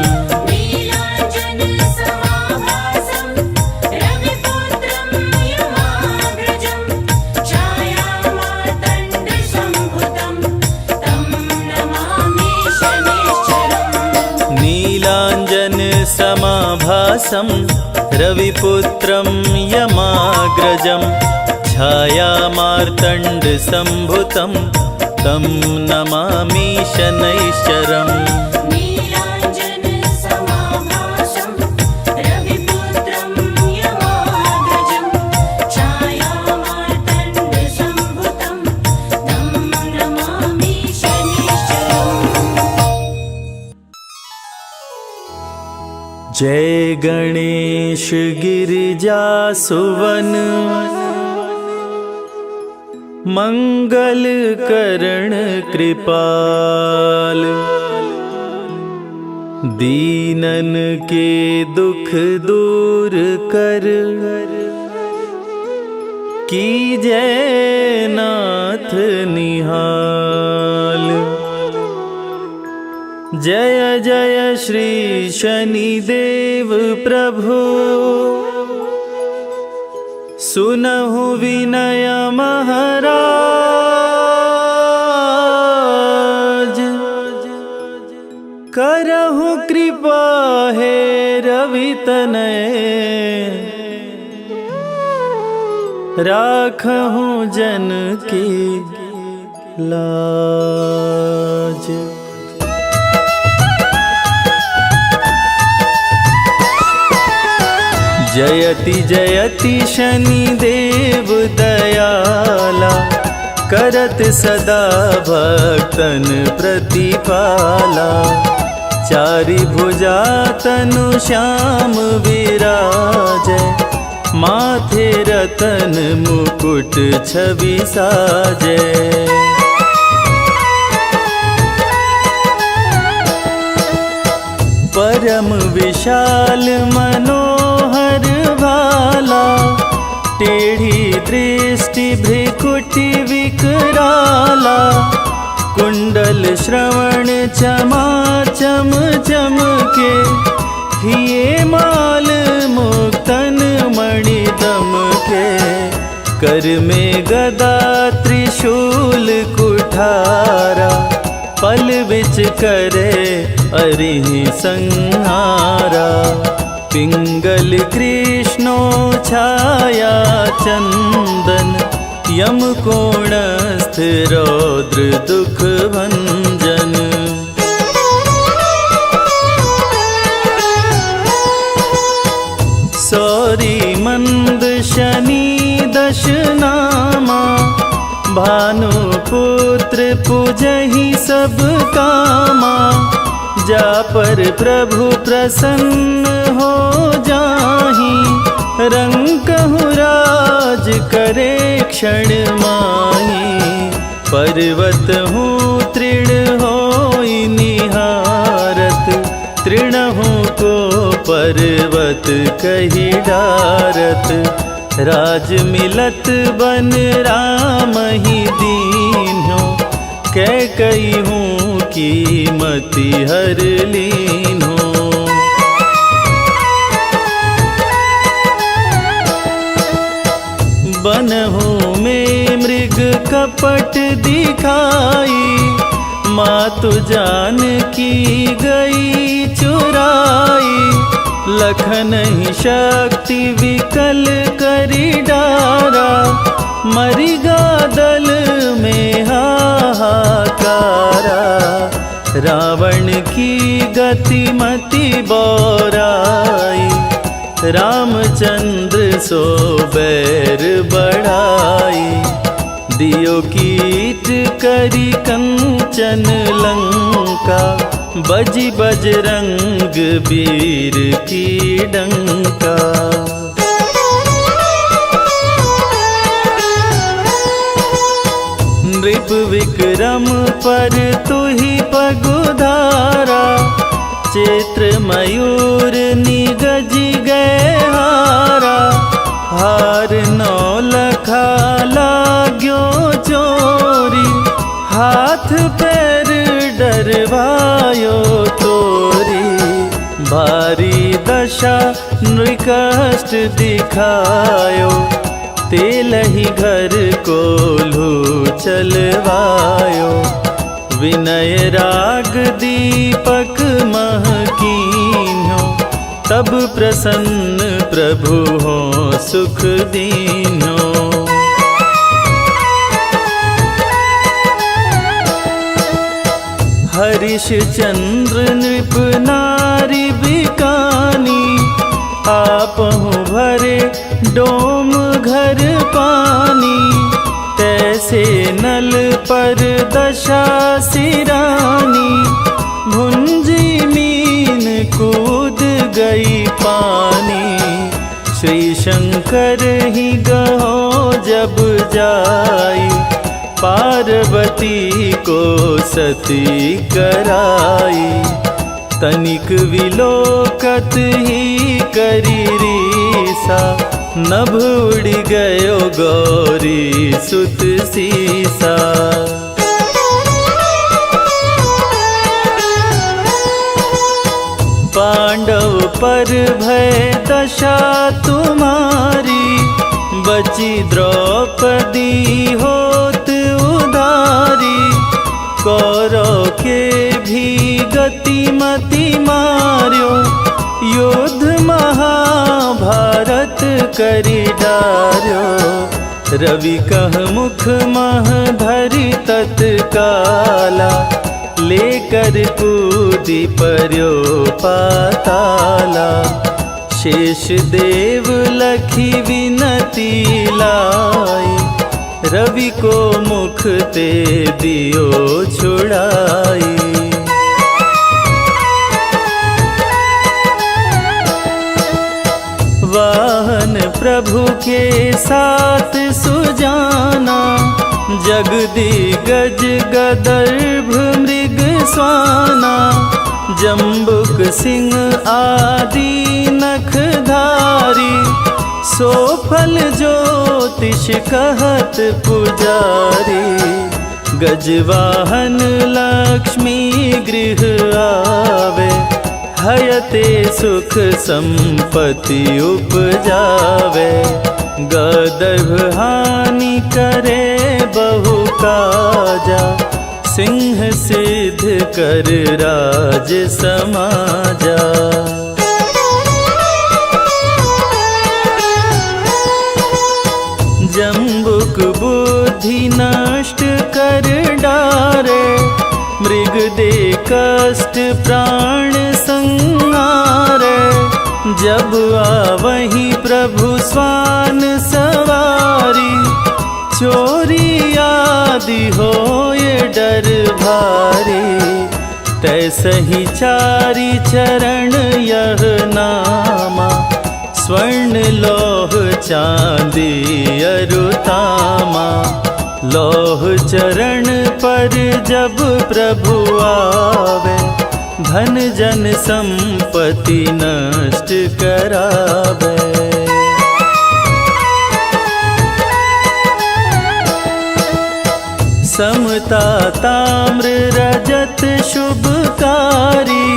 नीलाञ्जन समाभासं रविपुत्रं यमाग्रजं छायामार्तण्डसम्भुतं तं नमामि शनैश्चरम् नीलाञ्जन समाभासं रविपुत्रं यमाग्रजं छायामार्तण्डसम्भुतं तं नमामि शनैश्चरम् नीलाञ्जन समाभासं रविपुत्रं यमाग्रजं छायामार्तण्डसम्भुतं तं नमामि शनैश्चरम् जय गणेश गिरिजासुवन मंगल करण कृपाल दीनन के दुख दूर कर कीजय नाथ निहाल। जय जय श्री शनिदेव प्रभु सुनहु विनय महाराज करहु कृपा हे रवि तनय राखहु जन के लाज। जयति जयति शनिदेव दयाला करत सदा भक्तन प्रतिपाला। चारि भुजा तनु श्याम विराजै माथे रतन मुकुट छवि साजै। परम विशाल मनोहर भाला टेढ़ी दृष्टि भ्रिकुटि विकराला। कुंडल श्रवण चमाचम चमके हिये माल मुक्तन मणि दमके। कर में गदा त्रिशूल कुठारा पल बिच करे अरिहि संहारा। पिंगल कृष्णो छाया चंदन यम कोणस्थ रौद्र दुख भंजन। सौरी मंद शनि दश नामा भानुपुत्र पूजहि सब कामा। जा पर प्रभु प्रसन्न हो जाहि रंकहु राज करे क्षण माही। पर्वत हूँ तृण होई निहारत, तृणहूँ को पर्वत कही डारत। राज मिलत बन राम ही दीन्हो, कैकई हूँ कीमती हर लीन्हो। बनहूँ में मृग कपट दिखाई, मातु जानकी गई चुराई। लखन ही शक्ति विकल करी डारा, मरिगा दल में हाहाकारा। रावण की गतिमति बौराई, रामचंद्र सो बैर बढ़ाई। दियो कीट करी कंचन लंका, बजी बजरंग वीर की डंका। नृप विक्रम पर तुहि पगुधारा, चित्र मयूर निगजी गए हारा। हार नौ लखा लाग्यो चोरी, हाथ पैर डरवायो तोरी। भारी दशा नृकष्ट दिखायो, तेलहि घर कोल्हू चलवायो। विनय राग दीपक महकीन्हो, तब प्रसन्न प्रभु हो सुख दीन्हो। हरिश चंद्र नृप नारी बिकानी, आपहु भरे डोम घर पानी। तैसे नल पर दशा सिरानी, भुंजी मीन कूद गई पानी। श्री शंकर ही गहो जब जाई, पार्वती को सती कराई। तनिक विलोकत ही करी रीसा, नभ उड़ गयो गौरी सुत सीसा। पांडव पर भय दशा तुम्हारी, बची द्रौपदी होत उधारी। कौरव के भी गतिमति मार्यो, युद्ध महाभारत करी डार्यो। रवि कह मुख मह धरि तत्काला, लेकर कूदी पर्यो पाताला। शेष देव लखी विनती लाई, रवि को मुख ते दियो छुड़ाई। वाहन प्रभु के साथ सुजाना, जगदिगज गदर्भ मृग स्वाना। जम्बुक सिंह आदि नखधारी, सोफल ज्योतिष कहत पुजारी। गजवाहन लक्ष्मी गृह आवे, हयते सुख संपत्ति उपजावे। गदर्भ हानि करे बहु काजा, सिंह सिद्ध कर राज समाजा। जम्बुक बुद्धि नष्ट कर डारे, मृग दे कष्ट प्राण संहारे। जब आवहीं प्रभु स्वान सवारी, चोरी आदि होए डर भारी। तैसहि चारि चरण यह नामा, स्वर्ण लौह चांदी अरुतामा। लौह चरण पर जब प्रभु आवे, धन जन संपत्ति नष्ट करावे। समता ताम्र रजत शुभकारी,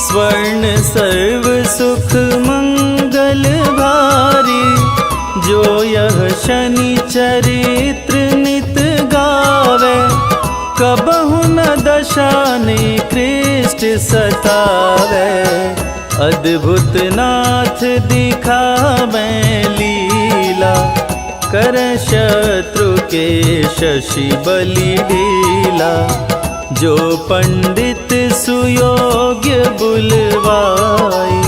स्वर्ण सर्व सुख मंगल भारी। जो यह शनि चरित्र नित गावे, कबहु न दशा निकृष्ट सतावे। अद्भुत नाथ दिखावे लीला, कर शत्रु के शशि बलि ढीला। जो पंडित सुयोग्य बुलवाई,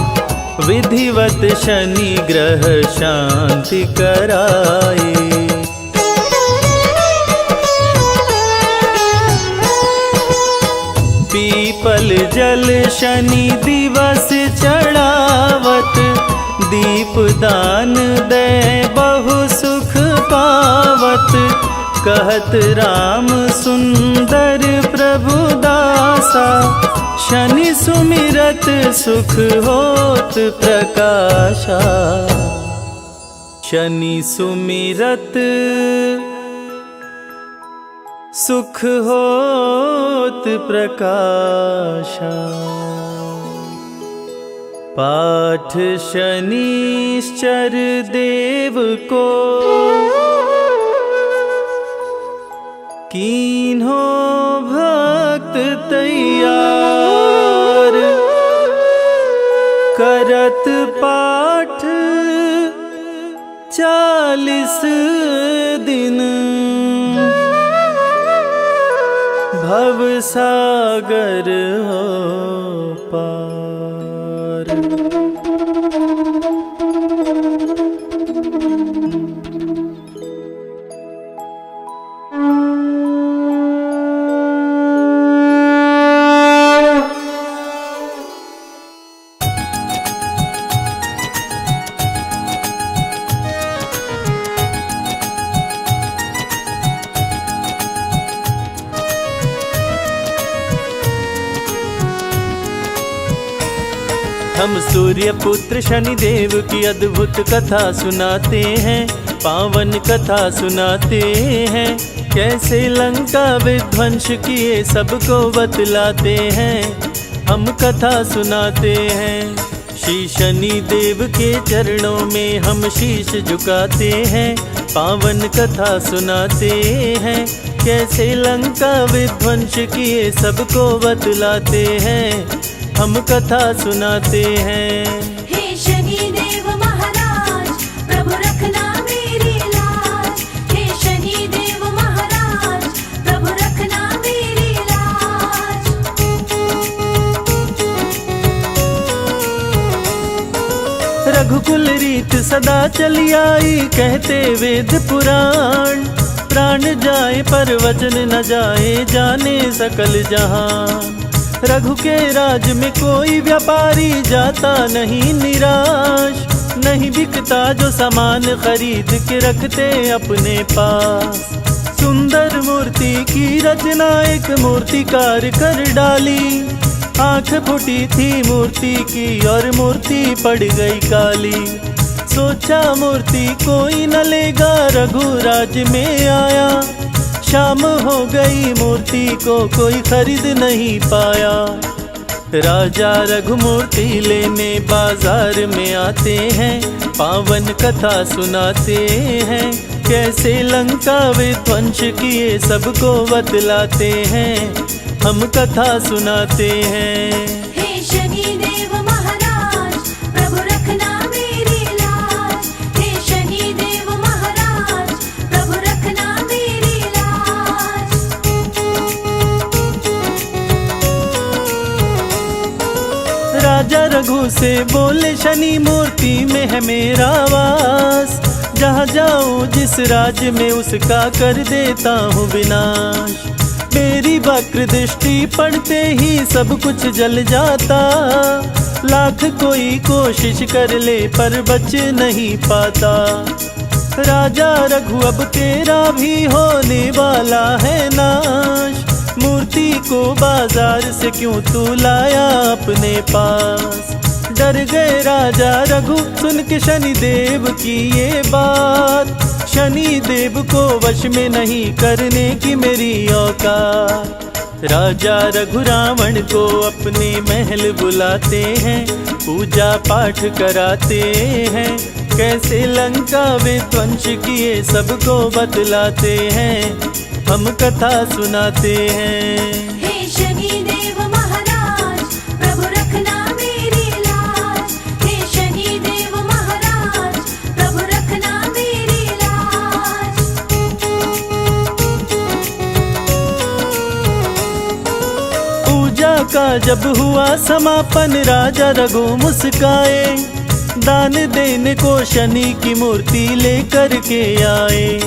विधिवत शनि ग्रह शांति कराई। पीपल जल शनि दिवस चढ़ावत, दीप दान दे बहु सुख पावत। कहत राम सुंदर प्रभु दासा, शनि सुमिरत सुख होत प्रकाशा। शनि सुमिरत सुख होत प्रकाशा। पाठ शनिश्चर देव को, कीन्हो भक्त तैयार। करत पाठ 40 दिन, भव सागर हो पार। हम सूर्य पुत्र शनि देव की अद्भुत कथा सुनाते हैं, पावन कथा सुनाते हैं। कैसे लंका विध्वंस किए सबको बतलाते हैं, हम कथा सुनाते हैं। श्री शनि देव के चरणों में हम शीश झुकाते हैं, पावन कथा सुनाते हैं। कैसे लंका विध्वंस किए सबको बतलाते हैं, हम कथा सुनाते हैं। हे शनि देव महाराज, प्रभु रखना मेरी लाज। हे शनि देव महाराज, प्रभु रखना मेरी लाज। रघुकुल रीत सदा चली आई, कहते वेद पुराण। प्राण जाए पर वचन न जाए, जाने सकल जहां। रघु के राज में कोई व्यापारी जाता नहीं निराश। नहीं बिकता जो सामान खरीद के रखते अपने पास। सुंदर मूर्ति की रचना एक मूर्तिकार कर डाली। आंख फूटी थी मूर्ति की और मूर्ति पड़ गई काली। सोचा मूर्ति कोई न लेगा, रघुराज में आया। शाम हो गई मूर्ति को कोई खरीद नहीं पाया। राजा रघुमूर्ति लेने बाजार में आते हैं, पावन कथा सुनाते हैं। कैसे लंका विध्वंस किए सबको बतलाते हैं, हम कथा सुनाते हैं। हे शनि देव महाराज, प्रभु रखना मेरी लाज। हे शनि देव महाराज, प्रभु रखना मेरी लाज। राजा रघु से बोले शनि मूर्ति में है मेरा वास। जहाँ जाऊँ जिस राज्य में उसका कर देता हूँ विनाश। मेरी वक्र दृष्टि पड़ते ही सब कुछ जल जाता। लाख कोई कोशिश कर ले पर बच नहीं पाता। राजा रघु अब तेरा भी होने वाला है नाश, मूर्ति को बाजार से क्यों तू लाया अपने पास। डर गए राजा रघु सुन के शनि देव की ये बात, शनि देव को वश में नहीं करने की मेरी औकात। राजा रघु रावण को अपने महल बुलाते हैं, पूजा पाठ कराते हैं, कैसे लंका विध्वंस किए सबको बतलाते हैं, हम कथा सुनाते हैं। हे शनि देव महाराज प्रभु रखना मेरी लाज, हे शनि देव महाराज प्रभु रखना मेरी लाज। पूजा का जब हुआ समापन राजा रघु मुस्काए, दान देने को शनि की मूर्ति लेकर के आए।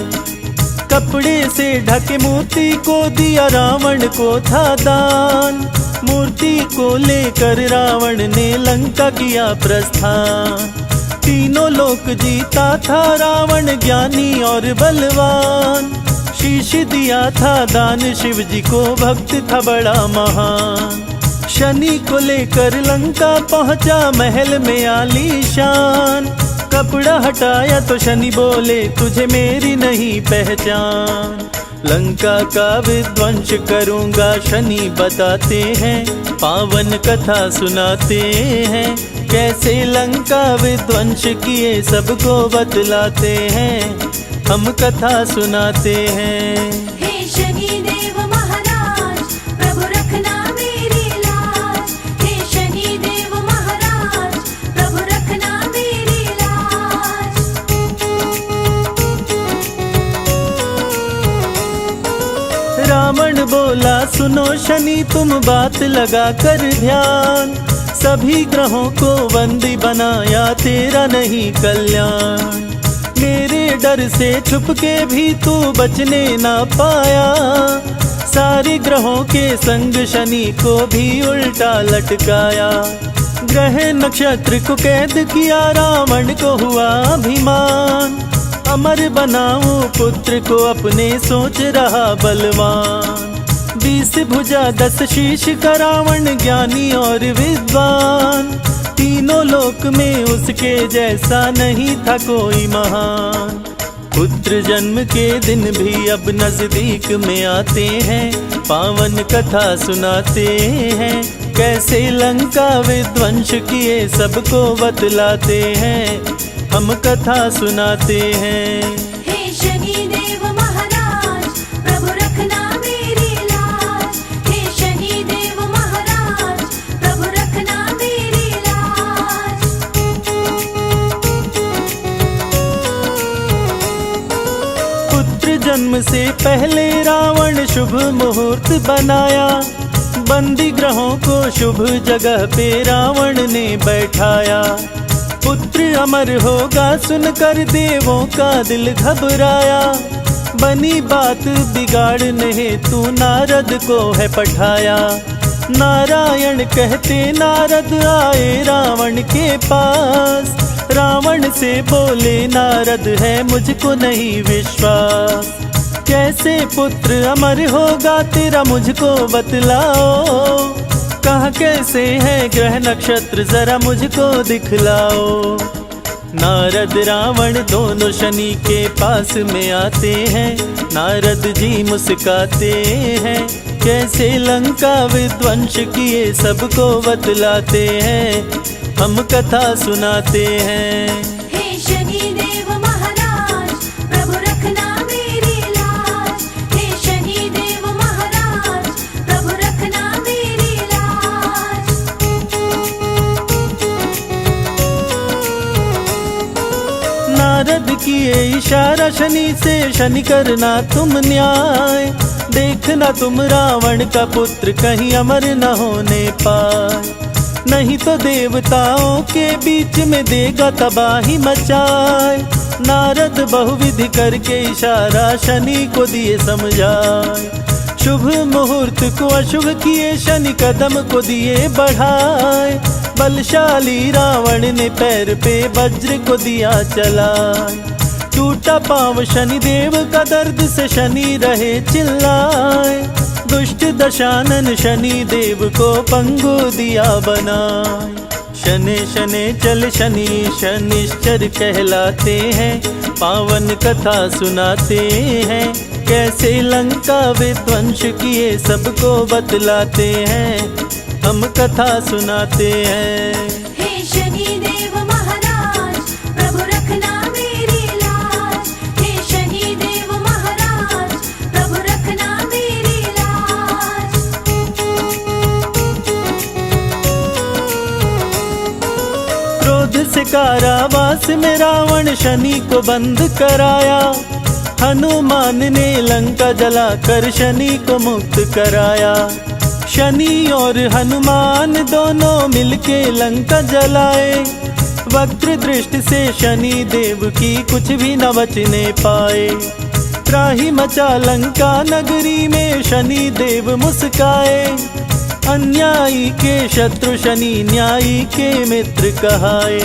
कपड़े से ढके मूर्ति को दिया रावण को था दान, मूर्ति को लेकर रावण ने लंका किया प्रस्थान। तीनों लोक जीता था रावण ज्ञानी और बलवान, शीश दिया था दान शिव जी को भक्त था बड़ा महान। शनि को लेकर लंका पहुंचा महल में आलीशान, कपड़ा हटाया तो शनि बोले तुझे मेरी नहीं पहचान। लंका का विध्वंस करूंगा शनि बताते हैं, पावन कथा सुनाते हैं, कैसे लंका विध्वंस किए सबको बतलाते हैं, हम कथा सुनाते हैं। हे शनि देव महाराज प्रभु रखना मेरी लाज, हे शनि देव महाराज प्रभु रखना मेरी लाज। रावण बोला सुनो शनि तुम बात लगा कर ध्यान, सभी ग्रहों को बंदी बनाया तेरा नहीं कल्याण। मेरे डर से छुप के भी तू बचने ना पाया, सारे ग्रहों के संग शनि को भी उल्टा लटकाया। ग्रह नक्षत्र को कैद किया रावण को हुआ अभिमान, अमर बनाऊं पुत्र को अपने सोच रहा बलवान। 20 भुजा 10 शीश का रावण ज्ञानी और विद्वान, तीनों लोक में उसके जैसा नहीं था कोई महान। पुत्र जन्म के दिन भी अब नजदीक में आते हैं, पावन कथा सुनाते हैं, कैसे लंका विध्वंस किए सबको बतलाते हैं, हम कथा सुनाते हैं। हे शनि देव महाराज प्रभु रखना मेरी लाज, हे शनि देव महाराज प्रभु रखना मेरी लाज। पुत्र जन्म से पहले रावण शुभ मुहूर्त बनाया, बंदी ग्रहों को शुभ जगह पे रावण ने बैठाया। पुत्र अमर होगा सुनकर देवों का दिल घबराया, बनी बात बिगाड़ने हेतु नारद को है पठाया। नारायण कहते नारद आए रावण के पास, रावण से बोले नारद है मुझको नहीं विश्वास। कैसे पुत्र अमर होगा तेरा मुझको बतलाओ, कहाँ कैसे है ग्रह नक्षत्र जरा मुझको दिखलाओ। नारद रावण दोनों शनि के पास में आते हैं, नारद जी मुस्काते हैं, कैसे लंका विध्वंस किए सबको बतलाते हैं, हम कथा सुनाते हैं। हे शनि देव महाराज प्रभु रखना मेरी लाज, हे शनि देव महाराज प्रभु रखना मेरी लाज। नारद किए इशारा शनि से, शनि करना तुम न्याय, देखना तुम रावण का पुत्र कहीं अमर न होने पाए, नहीं तो देवताओं के बीच में देगा तबाही मचाए। नारद बहुविधि करके इशारा शनि को दिए समझाए, शुभ मुहूर्त को अशुभ किए, शनि कदम को दिए बढ़ाए। बलशाली रावण ने पैर पे वज्र को दिया चलाए। टूटा पांव शनि देव का, दर्द से शनि रहे चिल्लाए। दुष्ट दशानन शनि देव को पंगु दिया बनाए। शनि शनि चल शनि शनिश्चर कहलाते हैं, पावन कथा सुनाते हैं। कैसे लंका विध्वंस किए सबको बतलाते हैं, हम कथा सुनाते हैं। हे शनि देव महाराज, प्रभु रखना मेरी लाज। हे शनि देव महाराज, प्रभु रखना मेरी लाज। क्रोध से कारावास में रावण शनि को बंद कराया। हनुमान ने लंका जलाकर शनि को मुक्त कराया। शनि और हनुमान दोनों मिलके लंका जलाए। वक्र दृष्टि से शनि देव की कुछ भी न बचने पाए। त्राहि मचा लंका नगरी में शनि देव मुस्काए। अन्यायी के शत्रु शनि, न्यायी के मित्र कहाए।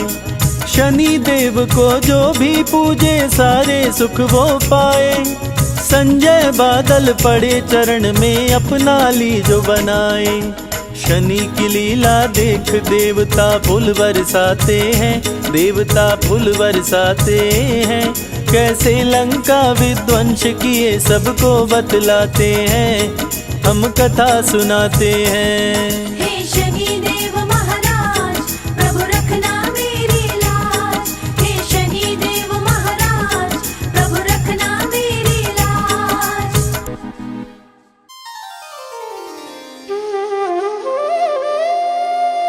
शनि देव को जो भी पूजे सारे सुख वो पाए। संजय बादल पड़े चरण में, अपना ली जो बनाए। शनि की लीला देख देवता फूल बरसाते हैं, देवता फूल बरसाते हैं। कैसे लंका विध्वंस किए सबको बतलाते हैं, हम कथा सुनाते हैं। हे शनि देव महाराज, प्रभु रखना मेरी लाज। हे शनि देव महाराज, प्रभु रखना मेरी लाज।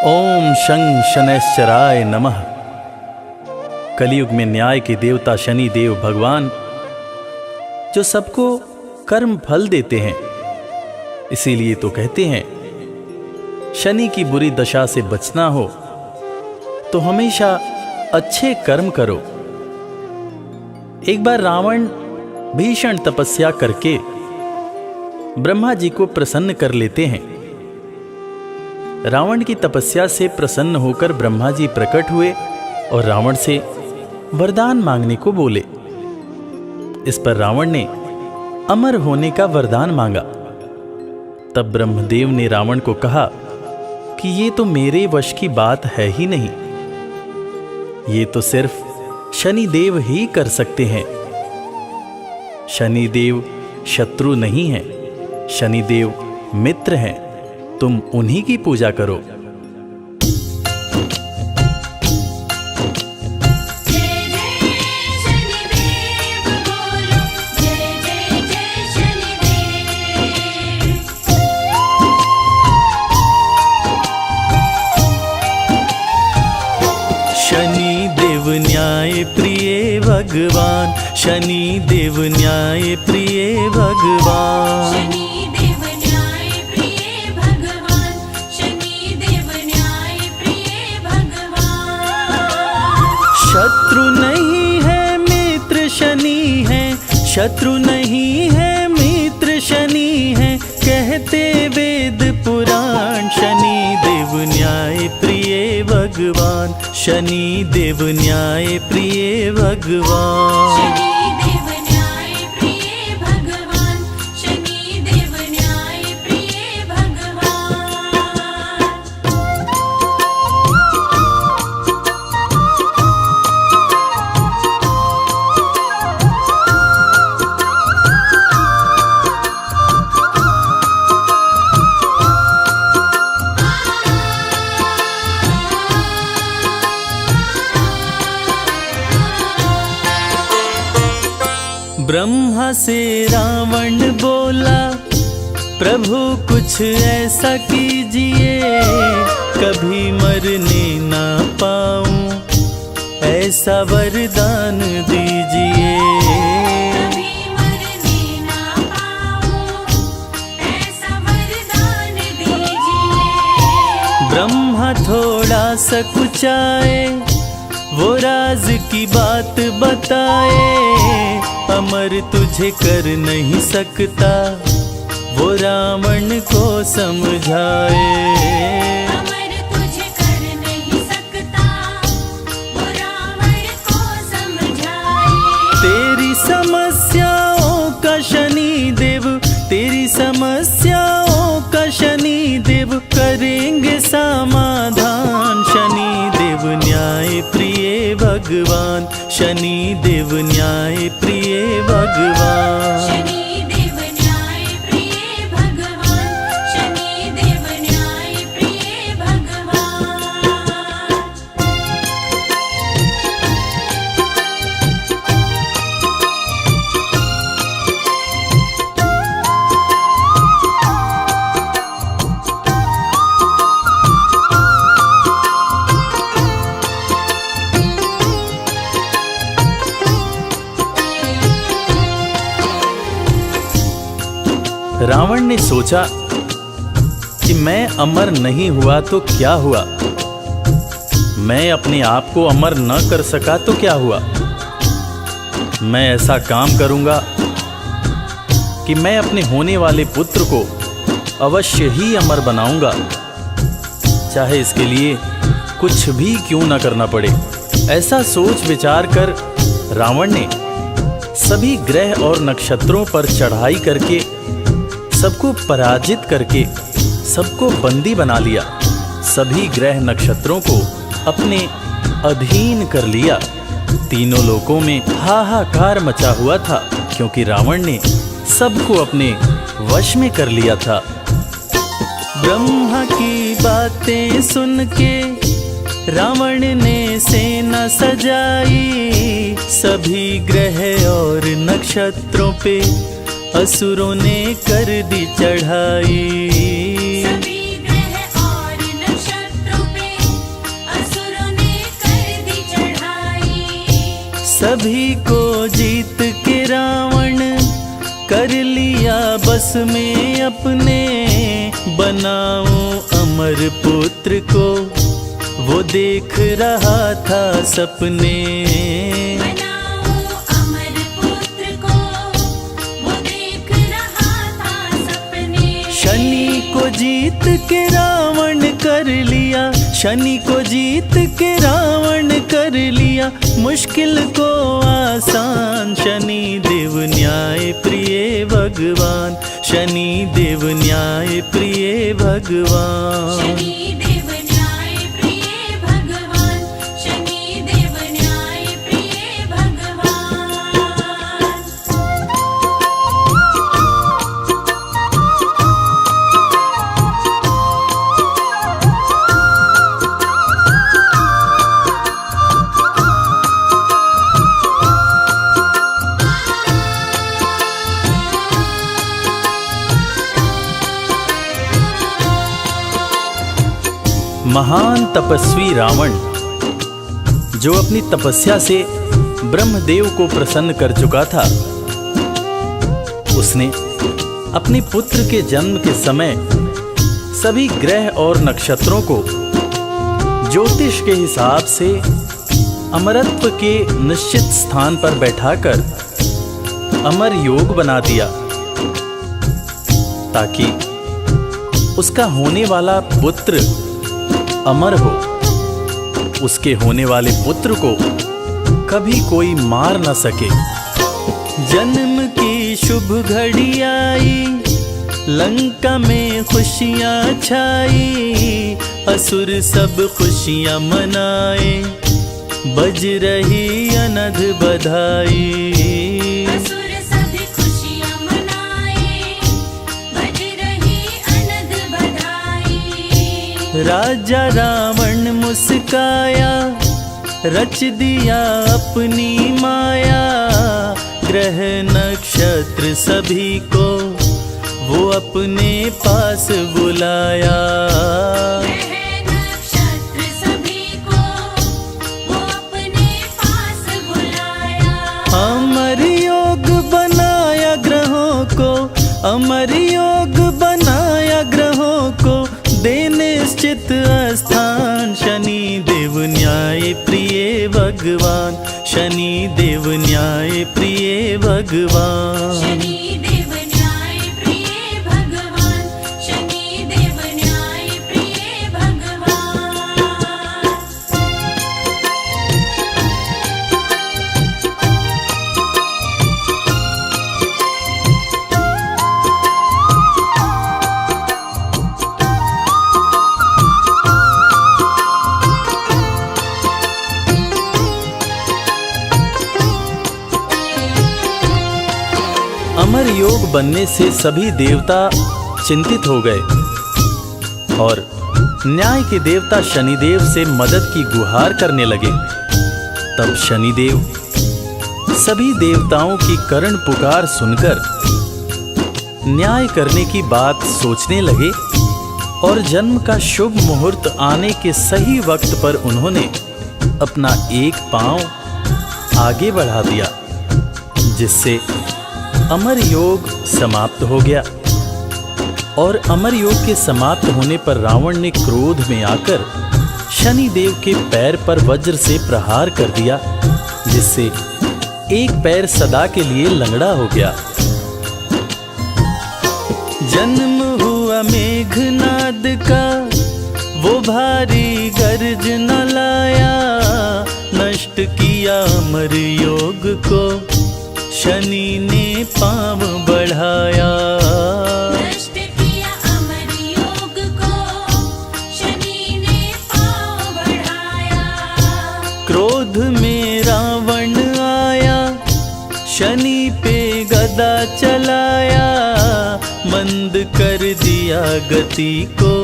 ओम शं शनैश्चराय नमः। कलयुग में न्याय के देवता शनि देव भगवान, जो सबको कर्म फल देते हैं। इसीलिए तो कहते हैं, शनि की बुरी दशा से बचना हो तो हमेशा अच्छे कर्म करो। एक बार रावण भीषण तपस्या करके ब्रह्मा जी को प्रसन्न कर लेते हैं। रावण की तपस्या से प्रसन्न होकर ब्रह्मा जी प्रकट हुए और रावण से वरदान मांगने को बोले। इस पर रावण ने अमर होने का वरदान मांगा। तब ब्रह्मदेव ने रावण को कहा कि ये तो मेरे वश की बात है ही नहीं, ये तो सिर्फ शनिदेव ही कर सकते हैं। शनिदेव शत्रु नहीं है, शनिदेव मित्र हैं, तुम उन्हीं की पूजा करो। शनि देव न्याय प्रिय भगवान, शनि देव न्याय प्रिय भगवान। शनि देव न्याय प्रिय भगवान, शनि देव न्याय प्रिय भगवान। शत्रु नहीं है मित्र शनि है, शत्रु नहीं है मित्र शनि है, कहते वेद पुराण। शनि देव न्याय प्रिय भगवान, शनि देव न्याय प्रिय भगवान। शनि देव न्याय प्रिय भगवान, शनि देव न्याय प्रिय भगवान। ब्रह्मा से रावण बोला, प्रभु कुछ ऐसा कीजिए, कभी मरने ना पाऊं, ऐसा वरदान दीजिए। कभी मरने ना पाऊं, ऐसा वरदान दीजिए। ब्रह्मा थोड़ा सा कुचाए, वो राज की बात बताए। अमर तुझे कर नहीं सकता, वो रावण को समझाए। अमर तुझे कर नहीं सकता, वो रावण को समझाए। तेरी समस्याओं का शनि देव, तेरी समस्याओं का शनि देव करेंगे समाधान। शनि देव न्याय प्रिय भगवान, शनि देव न्याय प्रिय भगवान। शनि देव न्याय प्रिय भगवान, शनि देव न्याय प्रिय भगवान। रावण ने सोचा कि मैं अमर नहीं हुआ तो क्या हुआ, मैं अपने आप को अमर न कर सका तो क्या हुआ। मैं ऐसा काम करूंगा कि मैं अपने होने वाले पुत्र को अवश्य ही अमर बनाऊंगा, चाहे इसके लिए कुछ भी क्यों न करना पड़े। ऐसा सोच विचार कर रावण ने सभी ग्रह और नक्षत्रों पर चढ़ाई करके सबको पराजित करके सबको बंदी बना लिया। सभी ग्रह नक्षत्रों को अपने अधीन कर लिया। तीनों लोकों में हाहाकार मचा हुआ था, क्योंकि रावण ने सबको अपने वश में कर लिया था। ब्रह्मा की बातें सुन के रावण ने सेना सजाई। सभी ग्रह और नक्षत्रों पे असुरों ने कर दी चढ़ाई। सभी ग्रह और नक्षत्रों पे असुरों ने कर दी चढ़ाई। सभी को जीत के रावण कर लिया बस में अपने। बनाऊं अमर पुत्र को वो देख रहा था सपने। बनाऊं अमर पुत्र को, वो देख रहा था सपने। शनि को जीत के रावण कर लिया, शनि को जीत के रावण कर लिया मुश्किल को आसान। शनि देव न्याय प्रिय भगवान, शनि देव न्याय प्रिय भगवान। शनि देव न्याय प्रिय भगवान, शनि देव न्याय प्रिय भगवान। महान तपस्वी रावण, जो अपनी तपस्या से ब्रह्मदेव को प्रसन्न कर चुका था, उसने अपने पुत्र के जन्म के समय सभी ग्रह और नक्षत्रों को ज्योतिष के हिसाब से अमरत्व के निश्चित स्थान पर बैठाकर अमर योग बना दिया, ताकि उसका होने वाला पुत्र अमर हो। उसके होने वाले पुत्र को कभी कोई मार न सके। जन्म की शुभ घड़ी आई, लंका में खुशियां छाई। असुर सब खुशियां मनाए, बज रही अनध बधाई। असुर सभी खुशियां मनाए, बज रही अनध बधाई। राजा रावण मुस्काया, रच दिया अपनी माया। ग्रह नक्षत्र सभी को वो अपने पास बुलाया। ग्रह नक्षत्र सभी को वो अपने पास बुलाया। अमर योग बनाया ग्रहों को, अमर योग बनाया ग्रहों को, दे निश्चित स्थान। शनि देव न्याय प्रिय भगवान, शनि देव न्याय प्रिय भगवान। शनि देव न्याय प्रिय भगवान, अमर योग बनने से सभी देवता चिंतित हो गए और न्याय के देवता शनिदेव से मदद की गुहार करने लगे। तब शनिदेव सभी देवताओं की करुण पुकार सुनकर न्याय करने की बात सोचने लगे और जन्म का शुभ मुहूर्त आने के सही वक्त पर उन्होंने अपना एक पांव आगे बढ़ा दिया, जिससे अमर योग समाप्त हो गया। और अमर योग के समाप्त होने पर रावण ने क्रोध में आकर शनिदेव के पैर पर वज्र से प्रहार कर दिया, जिससे एक पैर सदा के लिए लंगड़ा हो गया। जन्म हुआ मेघनाद का, वो भारी गर्जना लाया, नष्ट किया अमर योग को, शनि ने पांव बढ़ाया। नष्ट किया अमर योग को, शनि ने पांव बढ़ाया। क्रोध में रावण आया, शनि पे गदा चलाया, मंद कर दिया गति को,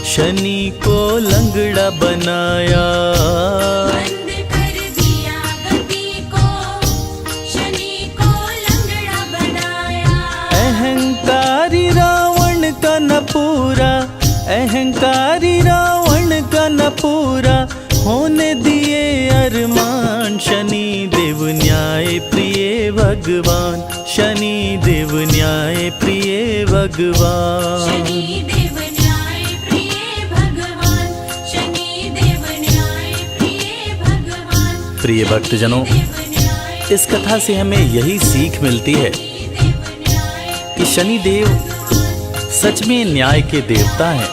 शनि को लंगड़ा बनाया। बंद कर दिया गति को, शनि को लंगड़ा बनाया। अहंकारी रावण का न पूरा, अहंकारी रावण का न पूरा, होने दिए अरमान, शनि देव न्याय प्रिय भगवान, शनि देव न्याय प्रिय भगवान। शनि देव न्याय प्रिय भगवान, शनि देव न्याय प्रिय भगवान। प्रिय भक्तजनों, इस कथा से हमें यही सीख मिलती है कि शनिदेव सच में न्याय के देवता हैं।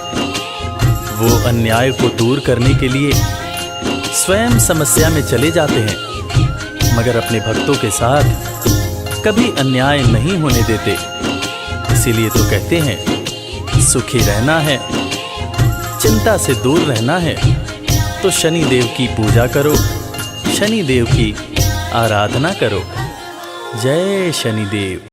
वो अन्याय को दूर करने के लिए स्वयं समस्या में चले जाते हैं, मगर अपने भक्तों के साथ कभी अन्याय नहीं होने देते। इसीलिए तो कहते हैं सुखी रहना है, चिंता से दूर रहना है तो शनि देव की पूजा करो, शनि देव की आराधना करो। जय शनिदेव।